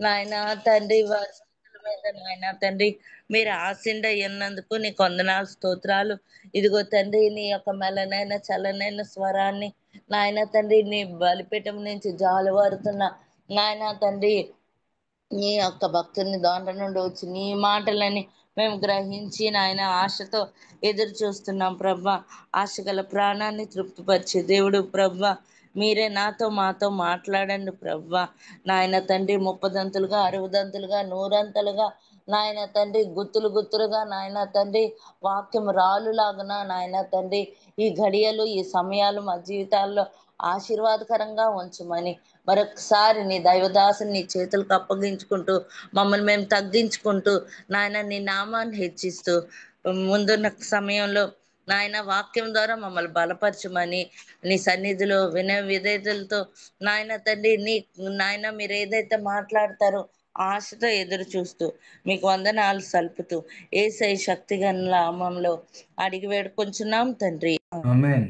నాయనా తండ్రి పరిస్థితుల మీద నాయనా తండ్రి మీరు ఆశీనుడయ్యున్నందుకు నీకు వందనాలు, స్తోత్రాలు. ఇదిగో తండ్రి నీ యొక్క మెల్లనైన, చల్లనైన స్వరాన్ని నాయనా తండ్రి నీ బలిపీఠం నుంచి జాలువారుతున్న నాయనా తండ్రి నీ యొక్క భక్తుని దాంట్లో నుండి వచ్చి నీ మాటలని మేము గ్రహించి నాయన ఆశతో ఎదురు చూస్తున్నాం ప్రభా. ఆశ గల ప్రాణాన్ని తృప్తిపరిచే దేవుడు ప్రభా. మీరే నాతో మాతో మాట్లాడండి ప్రభా. నాయన తండ్రి ముప్పదంతులుగా, అరవదంతులుగా, నూరంతలుగా నాయన తండ్రి గుత్తులు గుత్తులుగా నాయన తండ్రి వాక్యం రాలులాగున నాయన తండ్రి ఈ ఘడియలు ఈ సమయాలు మా జీవితాల్లో ఆశీర్వాదకరంగా ఉంచమని మరొకసారి నీ దైవదాసుని నీ చేతులకు అప్పగించుకుంటూ మమ్మల్ని మేము తగ్గించుకుంటూ నాయన నీ నామాన్ని హెచ్చిస్తూ ముందున్న సమయంలో నాయన వాక్యం ద్వారా మమ్మల్ని బలపరచమని నీ సన్నిధిలో వినయ విధేయతలతో నాయన తండ్రి నీ నాయన మీరు ఏదైతే మాట్లాడతారో ఆశతో ఎదురు చూస్తూ మీకు వందనాలు సల్పుతూ ఏసై శక్తిగల నామంలో అడిగి వేడుకొంచున్నాం తండ్రి. Amen.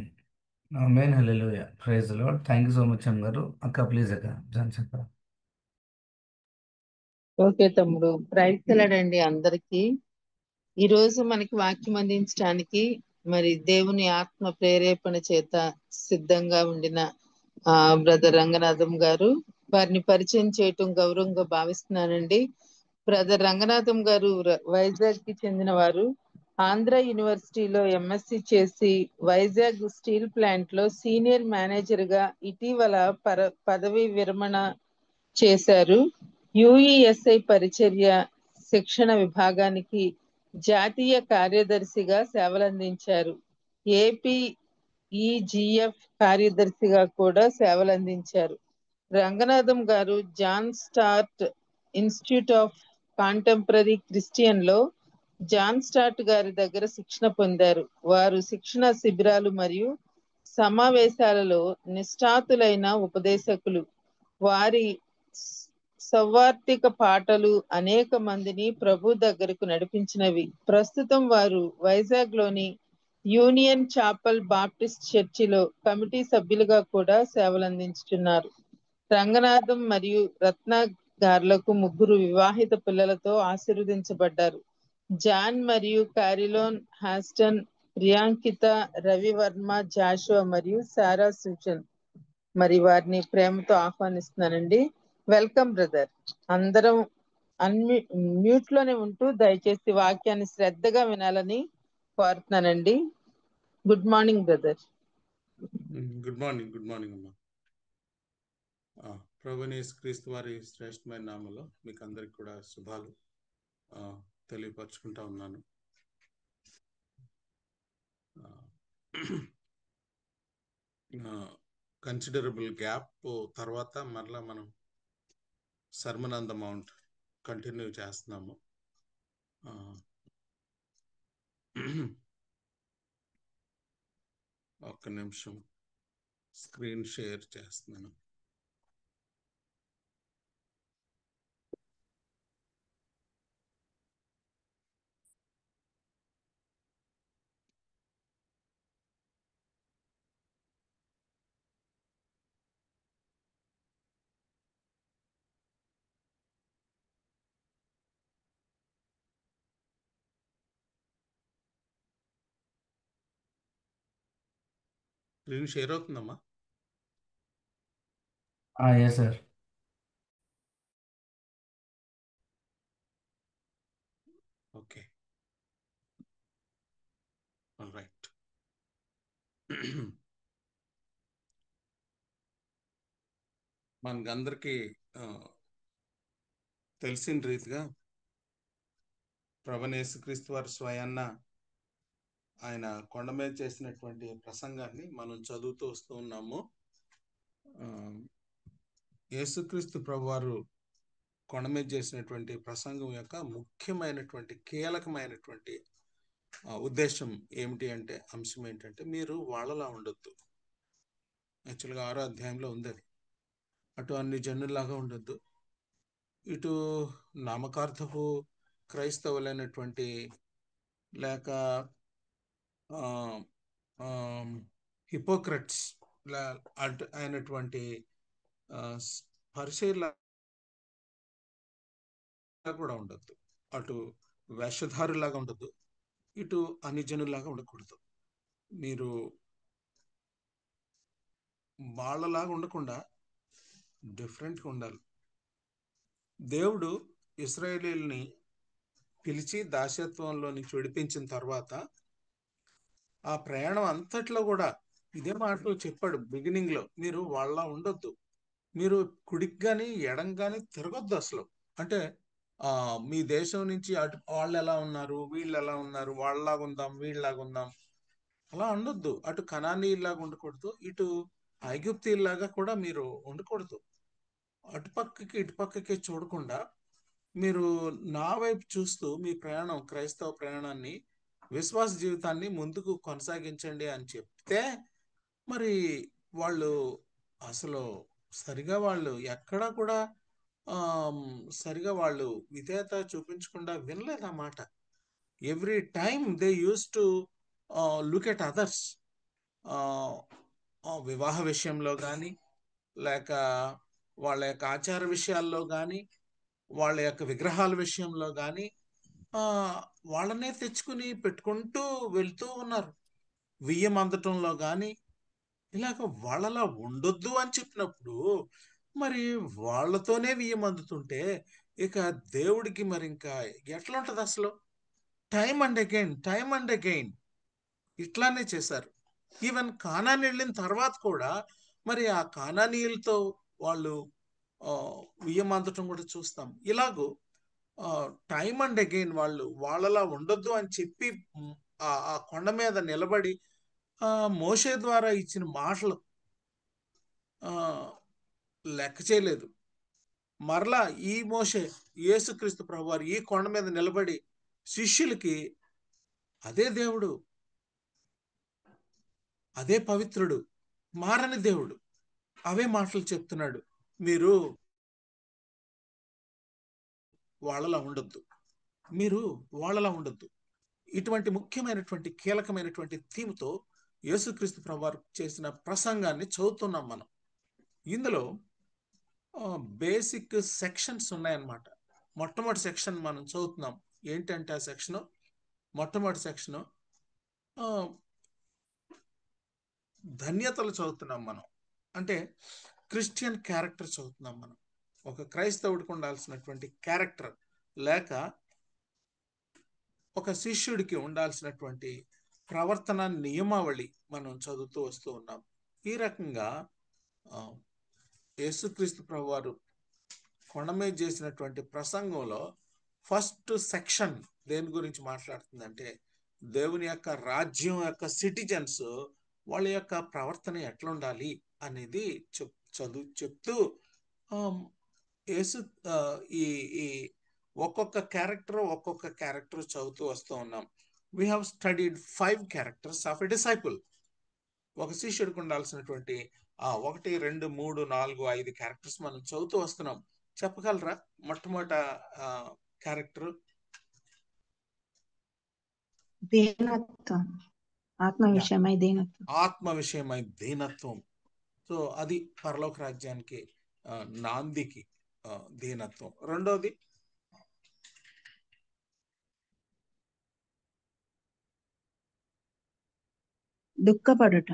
Amen. Hallelujah. Praise the lord. Thank you so much అమ్మగారు. అక్క ప్లీజ్ అక్క జాన్సన్ అక్క. ఓకే తమ్ముడు, ప్రయత్నలాడండి అందరికీ. ఈ రోజు మనకి వాక్యం అందించడానికి మరి దేవుని ఆత్మ ప్రేరేపణ చేత సిద్ధంగా ఉండిన బ్రదర్ రంగనాథం గారు, వారిని పరిచయం చేయటం గౌరవంగా భావిస్తున్నానండి. బ్రదర్ రంగనాథం గారు వైజాగ్ కి చెందిన వారు. ఆంధ్ర యూనివర్సిటీలో ఎంఎస్సి చేసి వైజాగ్ స్టీల్ ప్లాంట్ లో సీనియర్ మేనేజర్ గా ఇటీవల పదవి విరమణ చేశారు. యుఈఎస్ఐ పరిచర్య శిక్షణ విభాగానికి జాతీయ కార్యదర్శిగా సేవలందించారు. ఏపీ ఈజీఎఫ్ కార్యదర్శిగా కూడా సేవలందించారు. రంగనాథం గారు John Stott institute of contemporary Christian లో జాన్ స్టార్ట్ గారి దగ్గర శిక్షణ పొందారు. వారు శిక్షణ శిబిరాలు మరియు సమావేశాలలో నిష్ఠాతులైన ఉపదేశకులు. వారి సౌవార్తిక పాటలు అనేక మందిని ప్రభు దగ్గరకు నడిపించినవి. ప్రస్తుతం వారు వైజాగ్ లోని యూనియన్ చాపల్ బాప్టిస్ట్ చర్చిలో కమిటీ సభ్యులుగా కూడా సేవలందించుతున్నారు. రంగనాథం మరియు రత్న గార్లకు ముగ్గురు వివాహిత పిల్లలతో ఆశీర్వదించబడ్డారు. జాన్ మరియు కారిలోన్ హాస్టన్, ప్రియాంకిత, రవివర్మ, జాషువా మరియు సారా సూచన్. మరి వారిని ప్రేమతో ఆహ్వానిస్తున్నానండి. Welcome brother. అందరం మ్యూట్ లోనే ఉంటూ దయచేసి వాక్యాన్ని శ్రద్ధగా వినాలని కోరుతున్నానండి. Good morning brother. Good morning అమ్మా. ప్రభువైన యేసుక్రీస్తు వారి శ్రేష్టమైన నామములో మీకు అందరికి కూడా శుభాలు తెలియపరచుకుంటా ఉన్నాను. కన్సిడరబుల్ గ్యాప్ తర్వాత మరలా మనం sermon on the mount continue చేస్తున్నాము. ఒక్క నిమిషం స్క్రీన్ షేర్ చేస్తున్నాను. స్క్రీన్ షేర్ అవుతుందమ్మా? Yes sir. Okay, all right. మనకందరికీ తెలిసిన రీతిగా ప్రభువైన యేసుక్రీస్తు వారు స్వయాన్న ఆయన కొండ మీద చేసినటువంటి ప్రసంగాన్ని మనం చదువుతూ వస్తూ ఉన్నాము. యేసుక్రీస్తు ప్రభువారు కొండ మీద చేసినటువంటి ప్రసంగం యొక్క ముఖ్యమైనటువంటి కీలకమైనటువంటి ఉద్దేశం ఏమిటి అంటే, అంశం ఏంటంటే, మీరు వాళ్ళలా ఉండొద్దు. యాక్చువల్గా 6వ అధ్యాయంలో ఉంది అది. అటు అన్ని జనుల్లాగా ఉండొద్దు, ఇటు నామకార్థపు క్రైస్తవులైనటువంటి లేక హిపోక్రట్స్ అయినటువంటి పరిచర్ల కూడా ఉండొద్దు. అటు వేషధారులాగా ఉండొద్దు, ఇటు అన్యజనులాగా ఉండకూడదు. మీరు వాళ్ళలాగా ఉండకుండా డిఫరెంట్గా ఉండాలి. దేవుడు ఇశ్రాయేలీయుల్ని పిలిచి దాస్యత్వంలో నుంచి విడిపించిన తర్వాత ఆ ప్రయాణం అంతట్లో కూడా ఇదే మాటలు చెప్పాడు బిగినింగ్ లో, మీరు వాళ్ళ ఉండొద్దు, మీరు కుడికి గాని ఎడం గాని తిరగొద్దు అసలు. అంటే మీ దేశం నుంచి అటు వాళ్ళు ఎలా ఉన్నారు, వీళ్ళు ఎలా ఉన్నారు, వాళ్ళలాగా ఉందాం, వీళ్ళలాగా ఉందాం అలా ఉండొద్దు. అటు కనానీయుల్లాగా ఉండకూడదు, ఇటు ఐగుప్తీయుల్లాగా కూడా మీరు ఉండకూడదు. అటుపక్కకి ఇటుపక్కకి చూడకుండా మీరు నా వైపు చూస్తూ మీ ప్రయాణం, క్రైస్తవ ప్రయాణాన్ని, విశ్వాస జీవితాన్ని ముందుకు కొనసాగించండి అని చెప్తే, మరి వాళ్ళు అసలు సరిగా వాళ్ళు ఎక్కడా కూడా సరిగా వాళ్ళు విధేయత చూపించకుండా వినలేదన్నమాట. Every time they use to look at others. వివాహ విషయంలో కానీ, లేక వాళ్ళ యొక్క ఆచార విషయాల్లో కానీ, వాళ్ళ యొక్క విగ్రహాల విషయంలో కానీ వాళ్ళనే తెచ్చుకుని పెట్టుకుంటూ వెళ్తూ ఉన్నారు. వియ్యం అందటంలో కానీ ఇలాగ వాళ్ళలా ఉండొద్దు అని చెప్పినప్పుడు, మరి వాళ్ళతోనే వియ్యం అందుతుంటే ఇక దేవుడికి మరి ఇంకా ఎట్లా ఉంటది అసలు? టైమ్ అండ్ అగైన్ ఇట్లానే చేశారు. ఈవెన్ కానాని వెళ్ళిన తర్వాత కూడా మరి ఆ కానానీయులతో వాళ్ళు వియ్యం అందటం కూడా చూస్తాం. ఇలాగూ టైమ్ అండ్ అగైన్ వాళ్ళు వాళ్ళలా ఉండొద్దు అని చెప్పి ఆ కొండ మీద నిలబడి మోషే ద్వారా ఇచ్చిన మాటలు లెక్క చేయలేదు. మరలా ఈ మోషే, యేసుక్రీస్తు ప్రభువారు ఈ కొండ మీద నిలబడి శిష్యులకి అదే దేవుడు, అదే పవిత్రుడు, మారని దేవుడు, అవే మాటలు చెప్తున్నాడు. మీరు వాళ్ళలా ఉండొద్దు, మీరు వాళ్ళలా ఉండొద్దు. ఇటువంటి ముఖ్యమైనటువంటి కీలకమైనటువంటి థీమ్తో యేసుక్రీస్తు ప్రభువారు చేసిన ప్రసంగాన్ని చదువుతున్నాం మనం. ఇందులో బేసిక్ సెక్షన్స్ ఉన్నాయన్నమాట. మొట్టమొదటి సెక్షన్ మనం చదువుతున్నాం. ఏంటంటే ఆ సెక్షను, మొట్టమొదటి సెక్షను ధన్యతలు చదువుతున్నాం మనం. అంటే క్రిస్టియన్ క్యారెక్టర్ చదువుతున్నాం మనం. ఒక క్రైస్తవుడికి ఉండాల్సినటువంటి క్యారెక్టర్, లేక ఒక శిష్యుడికి ఉండాల్సినటువంటి ప్రవర్తన నియమావళి మనం చదువుతూ వస్తూ ఉన్నాం. ఈ రకంగా యేసుక్రీస్తు ప్రభువారు కొండ మీద చేసినటువంటి ప్రసంగంలో ఫస్ట్ సెక్షన్ దేని గురించి మాట్లాడుతుందంటే, దేవుని యొక్క రాజ్యం యొక్క సిటిజన్స్ వాళ్ళ యొక్క ప్రవర్తన ఎట్లా ఉండాలి అనేది చెప్తూ యేసు ఈ ఒక్కొక్క క్యారెక్టర్ చదువుతూ వస్తూ ఉన్నాం. We have studied 5 characters of a disciple. ఒక శిష్యుడికి ఉండాల్సినటువంటి 1, 2, 3, 4, 5 క్యారెక్టర్స్ మనం చదువుతూ వస్తున్నాం. చెప్పగలరా మొట్టమొదట క్యారెక్టర్? దీనత్వం, ఆత్మ విషయమై దీనత్వం. సో అది పరలోక రాజ్యానికి నాందికి దీనత్వం. రెండోది దుఃఖపడుట.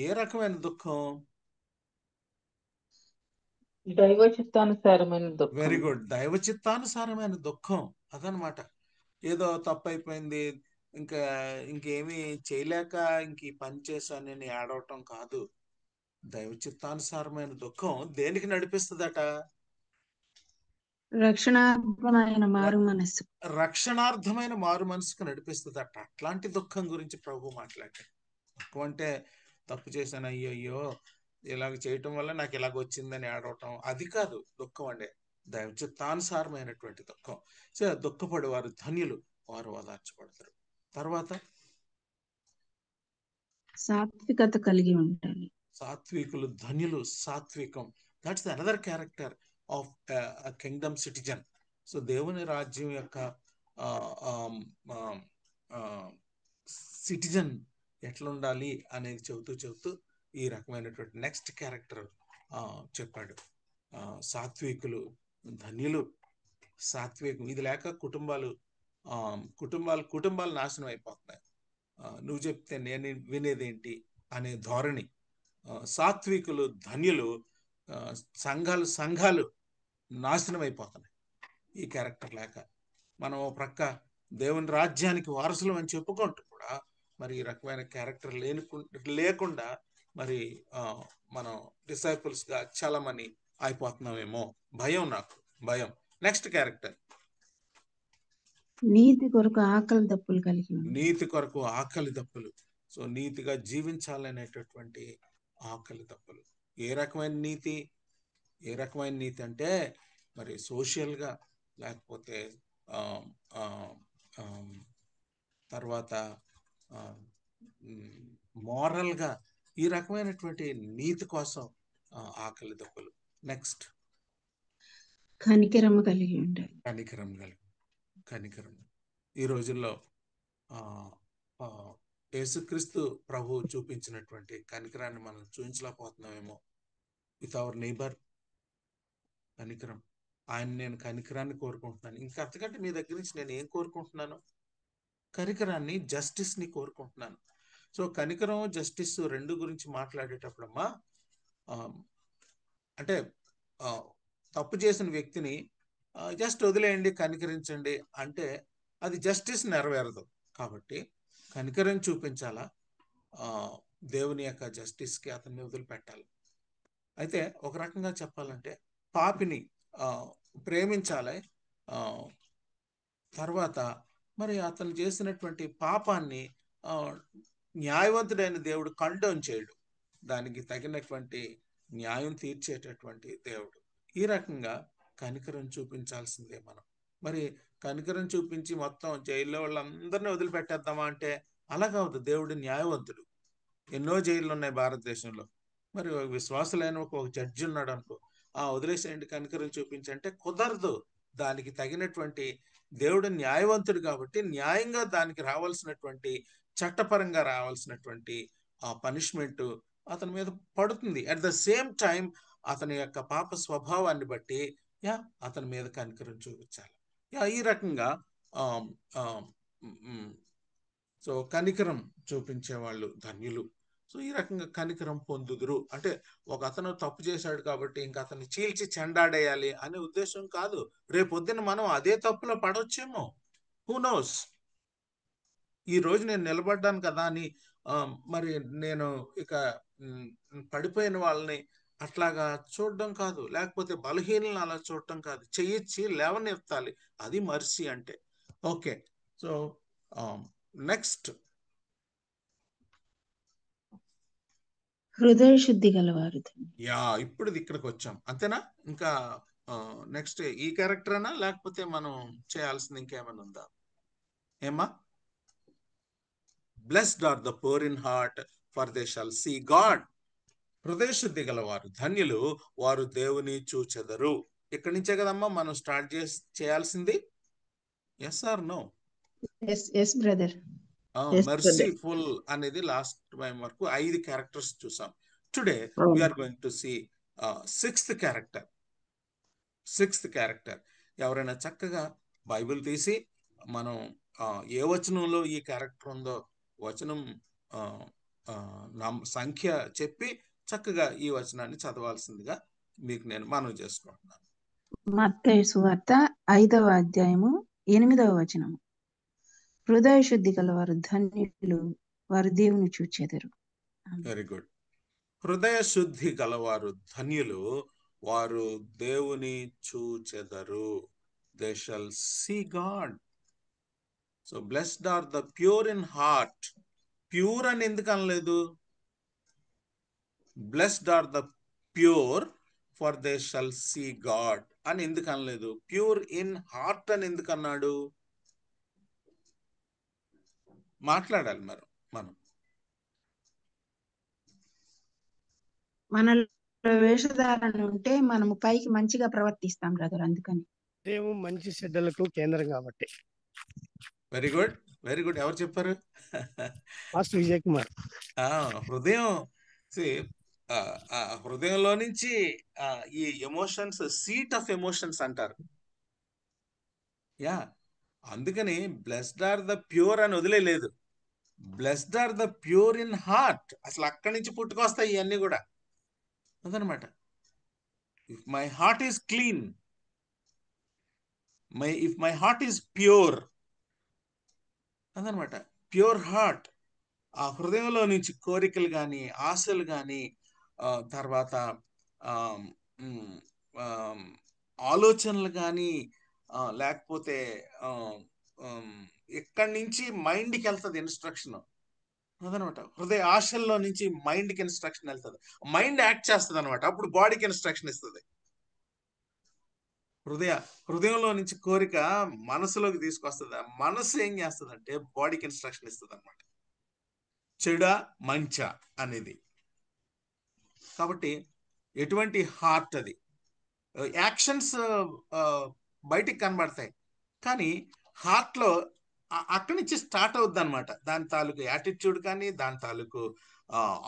ఏ రకమైన దుఃఖం? దైవ చిత్తానుసారమైన దుఃఖం. వెరీ గుడ్, దైవ చిత్తానుసారమైన దుఃఖం. అదనమాట. ఏదో తప్పైపోయింది, ఇంకేమీ చేయలేక ఇంక ఈ పని చేశానని ఏడవటం కాదు. దైవ చిత్తానుసారమైన దుఃఖం దేనికి నడిపిస్తుందట? రక్షణార్థమైన మారు మనసుకు నడిపిస్తుందట. అట్లాంటి దుఃఖం గురించి ప్రభు మాట్లాడారు. దుఃఖం అంటే తప్పు చేశాను, అయ్యో ఇలాగ చేయటం వల్ల నాకు ఇలాగ వచ్చిందని ఏడవటం, అది కాదు దుఃఖం అంటే. దైవ చిత్తానుసారమైనటువంటి దుఃఖం. సో దుఃఖపడి వారు ధన్యులు, వారు ఓదార్చబడతారు. తర్వాత సాత్వికత కలిగి ఉండాలి. సాత్వికులు ధన్యులు. సాత్వికం, that's another character of Kingdom citizen. So దేవుని రాజ్యం యొక్క సిటిజన్ ఎట్లా ఉండాలి అనేది చెబుతూ ఈ రకమైనటువంటి నెక్స్ట్ క్యారెక్టర్ చెప్పాడు. సాత్వికులు ధన్యులు. సాత్వికం. ఇది లేక కుటుంబాలు నాశనం అయిపోతున్నాయి. నువ్వు చెప్తే నేను వినేదేంటి అనే ధోరణి. సాత్వికులు ధన్యులు. సంఘాలు నాశనం అయిపోతున్నాయి ఈ క్యారెక్టర్ లేక. మనం ఓ ప్రక్క దేవుని రాజ్యానికి వారసులం అని చెప్పుకుంటూ కూడా మరి ఈ రకమైన క్యారెక్టర్ లేకుండా మరి మనం డిసైపుల్స్ గా చలమని అయిపోతున్నామేమో. నాకు భయం. నెక్స్ట్ క్యారెక్టర్ నీతి కొరకు ఆకలి దప్పులు కలిగి ఉంది. నీతి కొరకు ఆకలి దప్పులు. సో నీతిగా జీవించాలనేటటువంటి ఆకలి దప్పులు. ఏ రకమైన నీతి అంటే మరి సోషల్ గా, లేకపోతే తర్వాత మోరల్ గా, ఈ రకమైనటువంటి నీతి కోసం ఆకలి దప్పులు. నెక్స్ట్ కనికరము కలిగి ఉండాలి. కనికరం. ఈ రోజుల్లో యేసుక్రీస్తు ప్రభు చూపించినటువంటి కనికరాన్ని మనం చూపించలేకపోతున్నామేమో. With our neighbour. కనికరం. నేను కనికరాన్ని కోరుకుంటున్నాను. ఇంకా అంతకంటే మీ దగ్గర నుంచి నేను ఏం కోరుకుంటున్నాను? కనికరాన్ని, జస్టిస్ ని కోరుకుంటున్నాను. సో కనికరం, జస్టిస్ రెండు గురించి మాట్లాడేటప్పుడమ్మా అంటే తప్పు చేసిన వ్యక్తిని జస్ట్ వదిలేయండి, కనికరించండి అంటే అది జస్టిస్ నెరవేరదు. కాబట్టి కనికరం చూపించాలా, దేవుని యొక్క జస్టిస్కి అతన్ని వదిలిపెట్టాలి. అయితే ఒక రకంగా చెప్పాలంటే పాపిని ప్రేమించాలి. తర్వాత మరి అతను చేసినటువంటి పాపాన్ని న్యాయవంతుడైన దేవుడు కండోన్ చేయడు. దానికి తగినటువంటి న్యాయం తీర్చేటటువంటి దేవుడు. ఈ రకంగా కనికరం చూపించాల్సిందే మనం. మరి కనికరం చూపించి మొత్తం జైల్లో వాళ్ళందరినీ వదిలిపెట్టేద్దామా అంటే అలా కావద్దు. దేవుడు న్యాయవంతుడు. ఎన్నో జైళ్ళు ఉన్నాయి భారతదేశంలో. మరి విశ్వాసులైన ఒక జడ్జి ఉన్నాడు అనుకో, వదిలేసేయండి, కనికరం చూపించంటే కుదరదు. దానికి తగినటువంటి దేవుడు న్యాయవంతుడు కాబట్టి న్యాయంగా దానికి రావాల్సినటువంటి, చట్టపరంగా రావాల్సినటువంటి ఆ పనిష్మెంట్ అతని మీద పడుతుంది. అట్ ద సేమ్ టైం అతని యొక్క పాప స్వభావాన్ని బట్టి అతని మీద కనికరం చూపించాలి. ఈ రకంగా సో కనికరం చూపించే వాళ్ళు ధన్యులు. సో ఈ రకంగా కనికరం పొందుదురు అంటే ఒక అతను తప్పు చేశాడు కాబట్టి ఇంకా అతన్ని చీల్చి చెండాడేయాలి అనే ఉద్దేశం కాదు. రేపొద్దున మనం అదే తప్పులో పడవచ్చేమో. Who knows. ఈ రోజు నేను నిలబడ్డాను కదా అని మరి నేను ఇక పడిపోయిన వాళ్ళని అట్లాగా చూడడం కాదు, లేకపోతే బలహీనలను అలా చూడటం కాదు. చెయ్యిచ్చి లేవనెత్తాలి. అది మర్సీ అంటే. ఓకే. సో నెక్స్ట్ హృదయ శుద్ధి గలవారు. ఇప్పుడు ఇక్కడికి వచ్చాం, అంతేనా? ఇంకా నెక్స్ట్ ఈ క్యారెక్టర్ అనా, లేకపోతే మనం చేయాల్సింది ఇంకేమైనా ఉందా? ఏమా? Blessed are the poor in heart, for they shall see God. హృదయ శుద్ధి గలవారు ధన్యులు, వారు దేవుని చూచెదరు. ఇక్కడి నుంచే కదమ్మా మనం స్టార్ట్ చేయాల్సింది. Yes or no? Yes brother. Merciful అనేది లాస్ట్ టైం వరకు 5 క్యారెక్టర్స్ చూసాం. Today we are going to see sixth character. ఎవరైనా చక్కగా బైబిల్ తీసి మనం ఏ వచనంలో ఈ క్యారెక్టర్ ఉందో వచనం సంఖ్య చెప్పి చక్కగా ఈ వచనాన్ని చదవాల్సిందిగా మీకు నేను మనవి చేసుకుంటున్నాను. మత్తయి సువార్త 5వ అధ్యాయము 8వ వచనము. హృదయ శుద్ధి గలవారు ధన్యులు, వారు దేవుని చూచెదరు. Very good. హృదయ శుద్ధి గలవారు ధన్యులు, వారు దేవుని చూచెదరు. They shall see God. So blessed are the pure in heart. Pure అని ఎందుకు అనలేదు? Blessed are the pure, for they shall see God అని ఎందుకు అనలేదు? ప్యూర్ ఇన్ హార్ట్ అని ఎందుకు అన్నాడు? మాట్లాడాలి మనం. మనలో వేషధారణ ఉంటే మనము పైకి మంచిగా ప్రవర్తిస్తాం బ్రదర్. అందుకని దేవుడు మంచి చెడ్డలకు కేంద్రం కాబట్టి. Very good, very good. ఎవరు చెప్పారు? మాస్టర్ విజయ్ కుమార్. హృదయం ఆ, హృదయంలో నుంచి ఈ ఎమోషన్స్ సీట్ ఆఫ్ ఎమోషన్స్ అంటారు. యా, అందుకని బ్లెస్డ్ ఆర్ ద ప్యూర్ అని వదిలేదు. Blessed are the pure in heart. అసలు అక్కడి నుంచి పుట్టుకొస్తాయి ఇవన్నీ కూడా. అదనమాట. If my heart is clean, if my heart is pure, అదనమాట. Pure heart. ఆ హృదయంలో నుంచి కోరికలు కానీ, ఆశలు కానీ, తర్వాత ఆమ్, ఉమ్, ఆమ్, ఆలోచనలు కానీ, లేకపోతే ఎక్కడి నుంచి మైండ్కి వెళ్తుంది ఇన్స్ట్రక్షన్. అదనమాట. హృదయ ఆశల్లో నుంచి మైండ్కి ఇన్స్ట్రక్షన్ వెళ్తుంది. మైండ్ యాక్ట్ చేస్తుంది అనమాట. అప్పుడు బాడీకి ఇన్స్ట్రక్షన్ ఇస్తుంది. హృదయంలో నుంచి కోరిక మనసులోకి తీసుకొస్తుంది. మనసు ఏం చేస్తుంది అంటే బాడీకి ఇన్స్ట్రక్షన్ ఇస్తుంది అనమాట. చెడా మంచా అనేది. కాబట్టి ఎటువంటి హార్ట్ అది. యాక్షన్స్ బయటికి కనబడతాయి, కానీ హార్ట్లో అక్కడి నుంచి స్టార్ట్ అవుద్ది అనమాట. దాని తాలూకు యాటిట్యూడ్ కానీ, దాని తాలూకు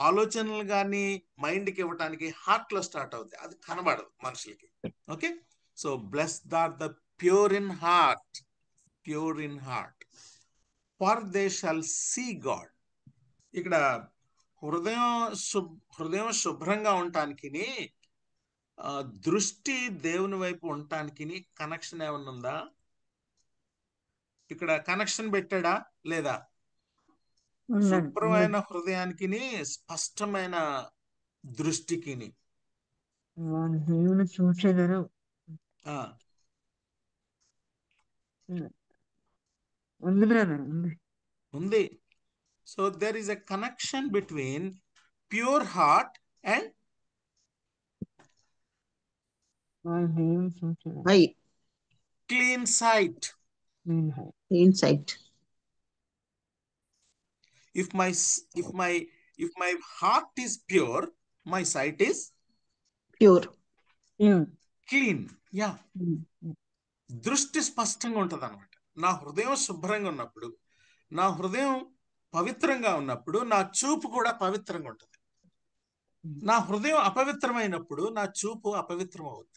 ఆలోచనలు కానీ మైండ్కి ఇవ్వటానికి హార్ట్లో స్టార్ట్ అవుతాయి. అది కనబడదు మనుషులకి. Okay, so blessed are the pure in heart, pure in heart, for they shall see God. ఇక్కడ హృదయం శుభ్రంగా ఉండటానికి, దృష్టి దేవుని వైపు ఉండటానికి కనెక్షన్ ఏమన్నా ఉందా? ఇక్కడ కనెక్షన్ పెట్టాడా లేదా? శుభ్రమైన హృదయానికి, స్పష్టమైన దృష్టికి. దేవుని సూచనలు ఉంది. So there is a connection between pure heart and clean sight. If my heart is pure, my sight is pure. clean. Yeah, దృష్టి స్పష్టంగా ఉంటది అనమాట. నా హృదయం శుభ్రంగా ఉన్నప్పుడు, నా హృదయం పవిత్రంగా ఉన్నప్పుడు, నా చూపు కూడా పవిత్రంగా ఉంటుంది. నా హృదయం అపవిత్రమైనప్పుడు నా చూపు అపవిత్రం అవుతుంది.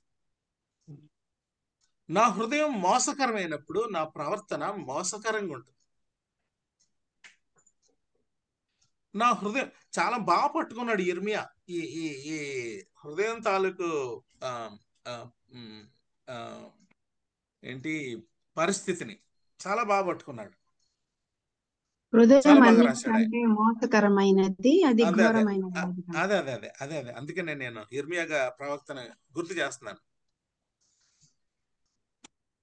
నా హృదయం మోసకరమైనప్పుడు నా ప్రవర్తన మోసకరంగా ఉంటుంది. నా హృదయం చాలా బాగా పట్టుకున్నాడు ఇర్మియా ఈ ఈ ఈ హృదయం తాలూకు ఏంటి పరిస్థితిని చాలా బాగా పట్టుకున్నాడు. హృదయం చాలా బాగా రాశాడు. అన్నిటికంటే మోసకరమైనది, అది అదే అదే ఘోరమైనది. అదే అదే అదే అదే అదే అందుకనే నేను ఇర్మియాగా ప్రవక్తను గుర్తు చేస్తున్నాను.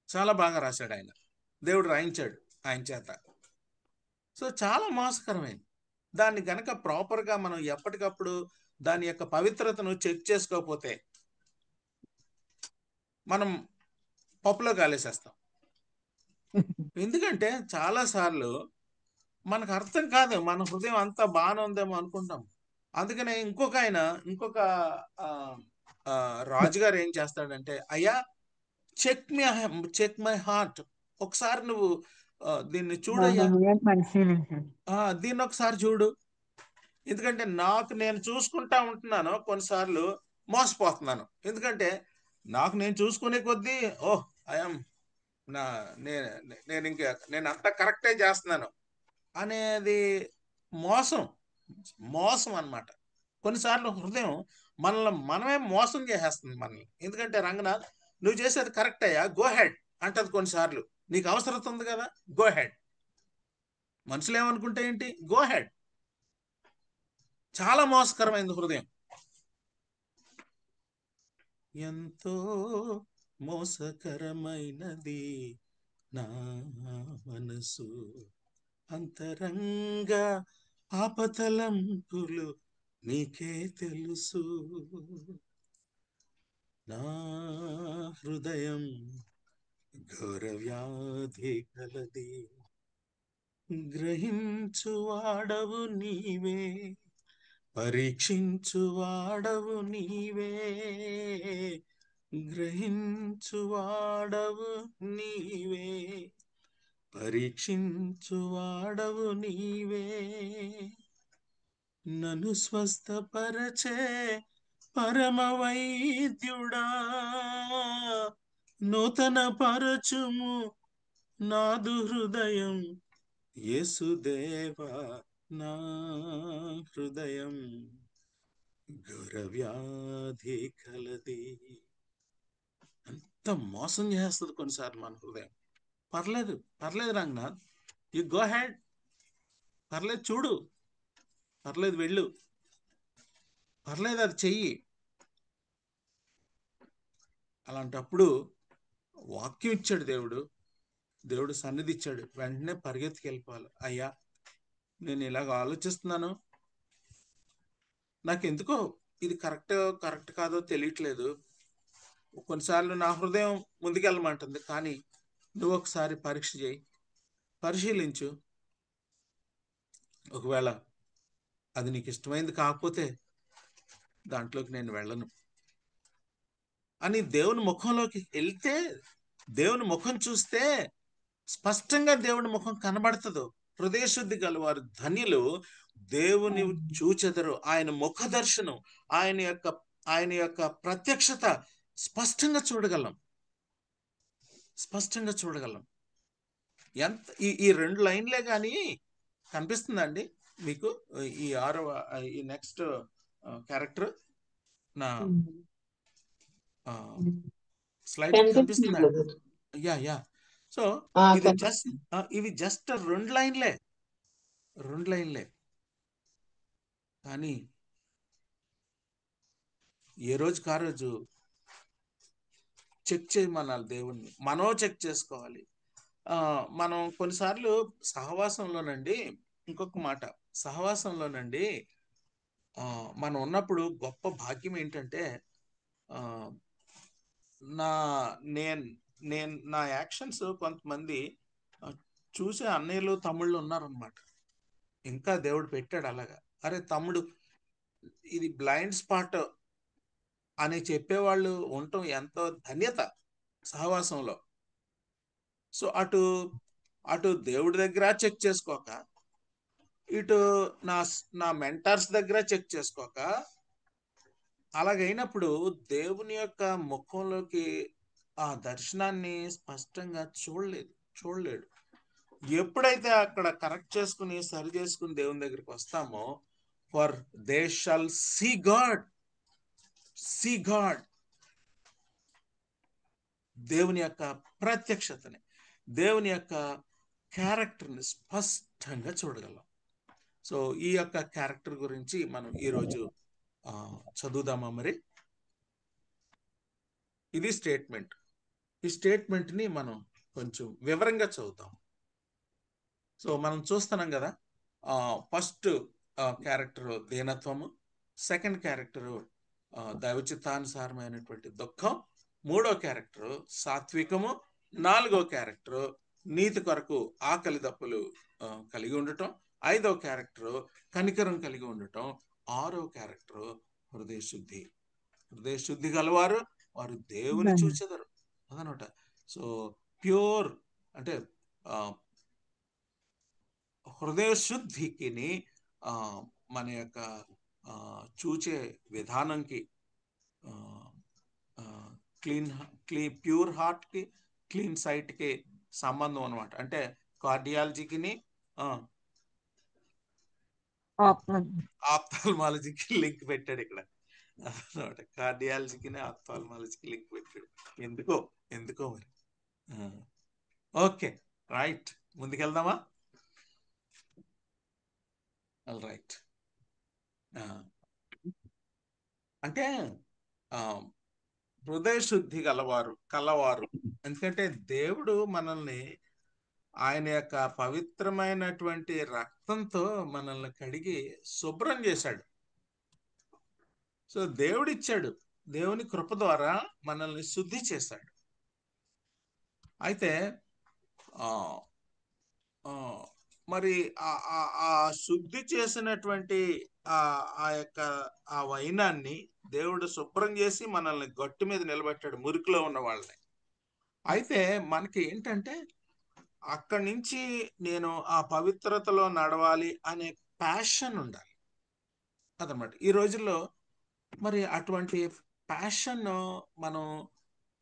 చాలా బాగా రాశాడు ఆయన. దేవుడు రాయించాడు ఆయన చేత. సో చాలా మోసకరమైంది. దాన్ని గనక ప్రాపర్గా మనం ఎప్పటికప్పుడు దాని యొక్క పవిత్రతను చెక్ చేసుకోకపోతే మనం పప్పులో కాలేసేస్తాం. ఎందుకంటే చాలా సార్లు మనకు అర్థం కాదు, మన హృదయం అంతా బాగానే ఉందేమో అనుకుంటాం. అందుకనే ఇంకొక రాజుగారు ఏం చేస్తాడంటే, అయ్యా చెక్ మై హార్ట్, ఒకసారి నువ్వు దీన్ని చూడయ్యా, దీన్ని ఒకసారి చూడు. ఎందుకంటే నేను చూసుకుంటా ఉంటున్నాను, కొన్నిసార్లు మోసపోతున్నాను. ఎందుకంటే నేను చూసుకునే కొద్దీ ఐఎమ్ నేను అంతా కరెక్టే చేస్తున్నాను అనేది మోసం అన్నమాట. కొన్నిసార్లు హృదయం మనమే మోసం చేసేస్తుంది మనల్ని. ఎందుకంటే రంగనాథ్, నువ్వు చేసేది కరెక్ట్ అయ్యా, గో హెడ్ అంటది. కొన్నిసార్లు నీకు అవసరం ఉంది కదా, గో హెడ్. మనుషులు ఏమనుకుంటే ఏంటి, గో హెడ్. చాలా మోసకరమైంది హృదయం. ఎంతో మోసకరమైనది నా మనసు, అంతరంగ ఆపతలంపులు నీకే తెలుసు. నా హృదయం ఘోర వ్యాధి కలది, గ్రహించువాడవు నీవే, పరీక్షించువాడవు నీవే, గ్రహించువాడవు నీవే, పరీక్షించువాడవు నీవే. నన్ను స్వస్థపరచే పరమ వైద్యుడా, నూతన పరచుము నాదు హృదయం, యేసుదేవా నా హృదయం ఘోరవ్యాధి కలది. ఎంత మోసం చేస్తుంది కొన్నిసార్లు మన హృదయం. పర్లేదు పర్లేదు రంగనాథ్, యు గో హెడ్, పర్లేదు చూడు, పర్లేదు వెళ్ళు, పర్లేదు అది చెయ్యి. అలాంటప్పుడు వాక్యం ఇచ్చాడు దేవుడు, దేవుడు సన్నిధి ఇచ్చాడు, వెంటనే పరిగెత్తుకు వెళ్ళిపోవాలి. అయ్యా నేను ఇలాగ ఆలోచిస్తున్నాను, నాకెందుకో ఇది కరెక్ట్ కాదో తెలియట్లేదు, కొన్నిసార్లు నా హృదయం ముందుకెళ్ళమంటుంది, కానీ నువ్వు ఒకసారి పరీక్ష చేయి, పరిశీలించు, ఒకవేళ అది నీకు ఇష్టమైంది కాకపోతే దాంట్లోకి నేను వెళ్ళను అని దేవుని ముఖంలోకి వెళ్తే, దేవుని ముఖం చూస్తే స్పష్టంగా దేవుని ముఖం కనబడుతుంది. హృదయశుద్ధి గలవారు ధన్యులు, దేవుని చూచెదరు. ఆయన ముఖ దర్శనం, ఆయన యొక్క ప్రత్యక్షత స్పష్టంగా చూడగలం. ఎంత ఈ 2 లైన్లే కానీ కనిపిస్తుందండి మీకు? ఈ నెక్స్ట్ క్యారెక్టర్ నా స్లైడ్ కనిపిస్తుందండి? యా. సో ఇవి జస్ట్ 2 లైన్లే, కానీ ఏ రోజుకి ఆ రోజు చెక్ చేయమనాలి దేవుణ్ణి, మనం చెక్ చేసుకోవాలి. మనం కొన్నిసార్లు సహవాసంలోనండి, ఇంకొక మాట, సహవాసంలోనండి మనం ఉన్నప్పుడు గొప్ప భాగ్యం ఏంటంటే, నా యాక్షన్స్ కొంతమంది చూసే అన్నయ్యలు తమ్ముళ్ళు ఉన్నారనమాట. ఇంకా దేవుడు పెట్టాడు అలాగా. అరే తమ్ముడు, ఇది బ్లైండ్ స్పాట్ అని చెప్పేవాళ్ళు ఉండటం ఎంతో ధన్యత సహవాసంలో. సో అటు దేవుడి దగ్గర చెక్ చేసుకోక, ఇటు నా మెంటర్స్ దగ్గర చెక్ చేసుకోక, అలాగైనప్పుడు దేవుని యొక్క ముఖంలోకి ఆ దర్శనాన్ని స్పష్టంగా చూడలేడు. ఎప్పుడైతే అక్కడ కరెక్ట్ చేసుకుని సరి చేసుకుని దేవుని దగ్గరికి వస్తామో, for they shall see God, దేవుని యొక్క ప్రత్యక్షతని, దేవుని యొక్క క్యారెక్టర్ని స్పష్టంగా చూడగలం. సో ఈ యొక్క క్యారెక్టర్ గురించి మనం ఈరోజు చదువుదామా? మరి ఇది స్టేట్మెంట్. ఈ స్టేట్మెంట్ని మనం కొంచెం వివరంగా చదువుతాం. సో మనం చూస్తున్నాం కదా, ఫస్ట్ క్యారెక్టర్ దీనత్వము, సెకండ్ క్యారెక్టర్ దైవచిత్తానుసారమైనటువంటి దుఃఖం, మూడో క్యారెక్టర్ సాత్వికము, నాలుగో క్యారెక్టర్ నీతి కొరకు ఆకలి దప్పులు కలిగి ఉండటం, ఐదో క్యారెక్టర్ కనికరం కలిగి ఉండటం, ఆరో క్యారెక్టర్ హృదయ శుద్ధి గలవారు వారు దేవుని చూచెదరు అదనమాట. సో ప్యూర్ అంటే హృదయ శుద్ధికి మన యొక్క చూచే విధానంకి, ప్యూర్ హార్ట్ కి క్లీన్ సైట్ కి సంబంధం అనమాట. అంటే కార్డియాలజీకి ఆప్థాల్మాలజీకి లింక్ పెట్టాడు ఇక్కడ అన్నమాట. కార్డియాలజీకి ఆప్థాల్మాలజీకి లింక్ పెట్టాడు. ఎందుకో మరి. ఓకే రైట్, ముందుకెళ్దామా? రైట్. అంటే హృదయ శుద్ధి కలవారు ఎందుకంటే దేవుడు మనల్ని ఆయన యొక్క పవిత్రమైనటువంటి రక్తంతో మనల్ని కడిగి శుభ్రం చేశాడు. సో దేవుడిచ్చాడు, దేవుని కృప ద్వారా మనల్ని శుద్ధి చేశాడు. అయితే మరి ఆ శుద్ధి చేసినటువంటి ఆ వైనాన్ని దేవుడు శుభ్రం చేసి మనల్ని గట్టు మీద నిలబెట్టాడు, మురికిలో ఉన్న వాళ్ళని. అయితే మనకి ఏంటంటే అక్కడి నుంచి నేను ఆ పవిత్రతలో నడవాలి అనే ప్యాషన్ ఉండాలి. అదనమాట. ఈ రోజుల్లో మరి అటువంటి ప్యాషన్ మనం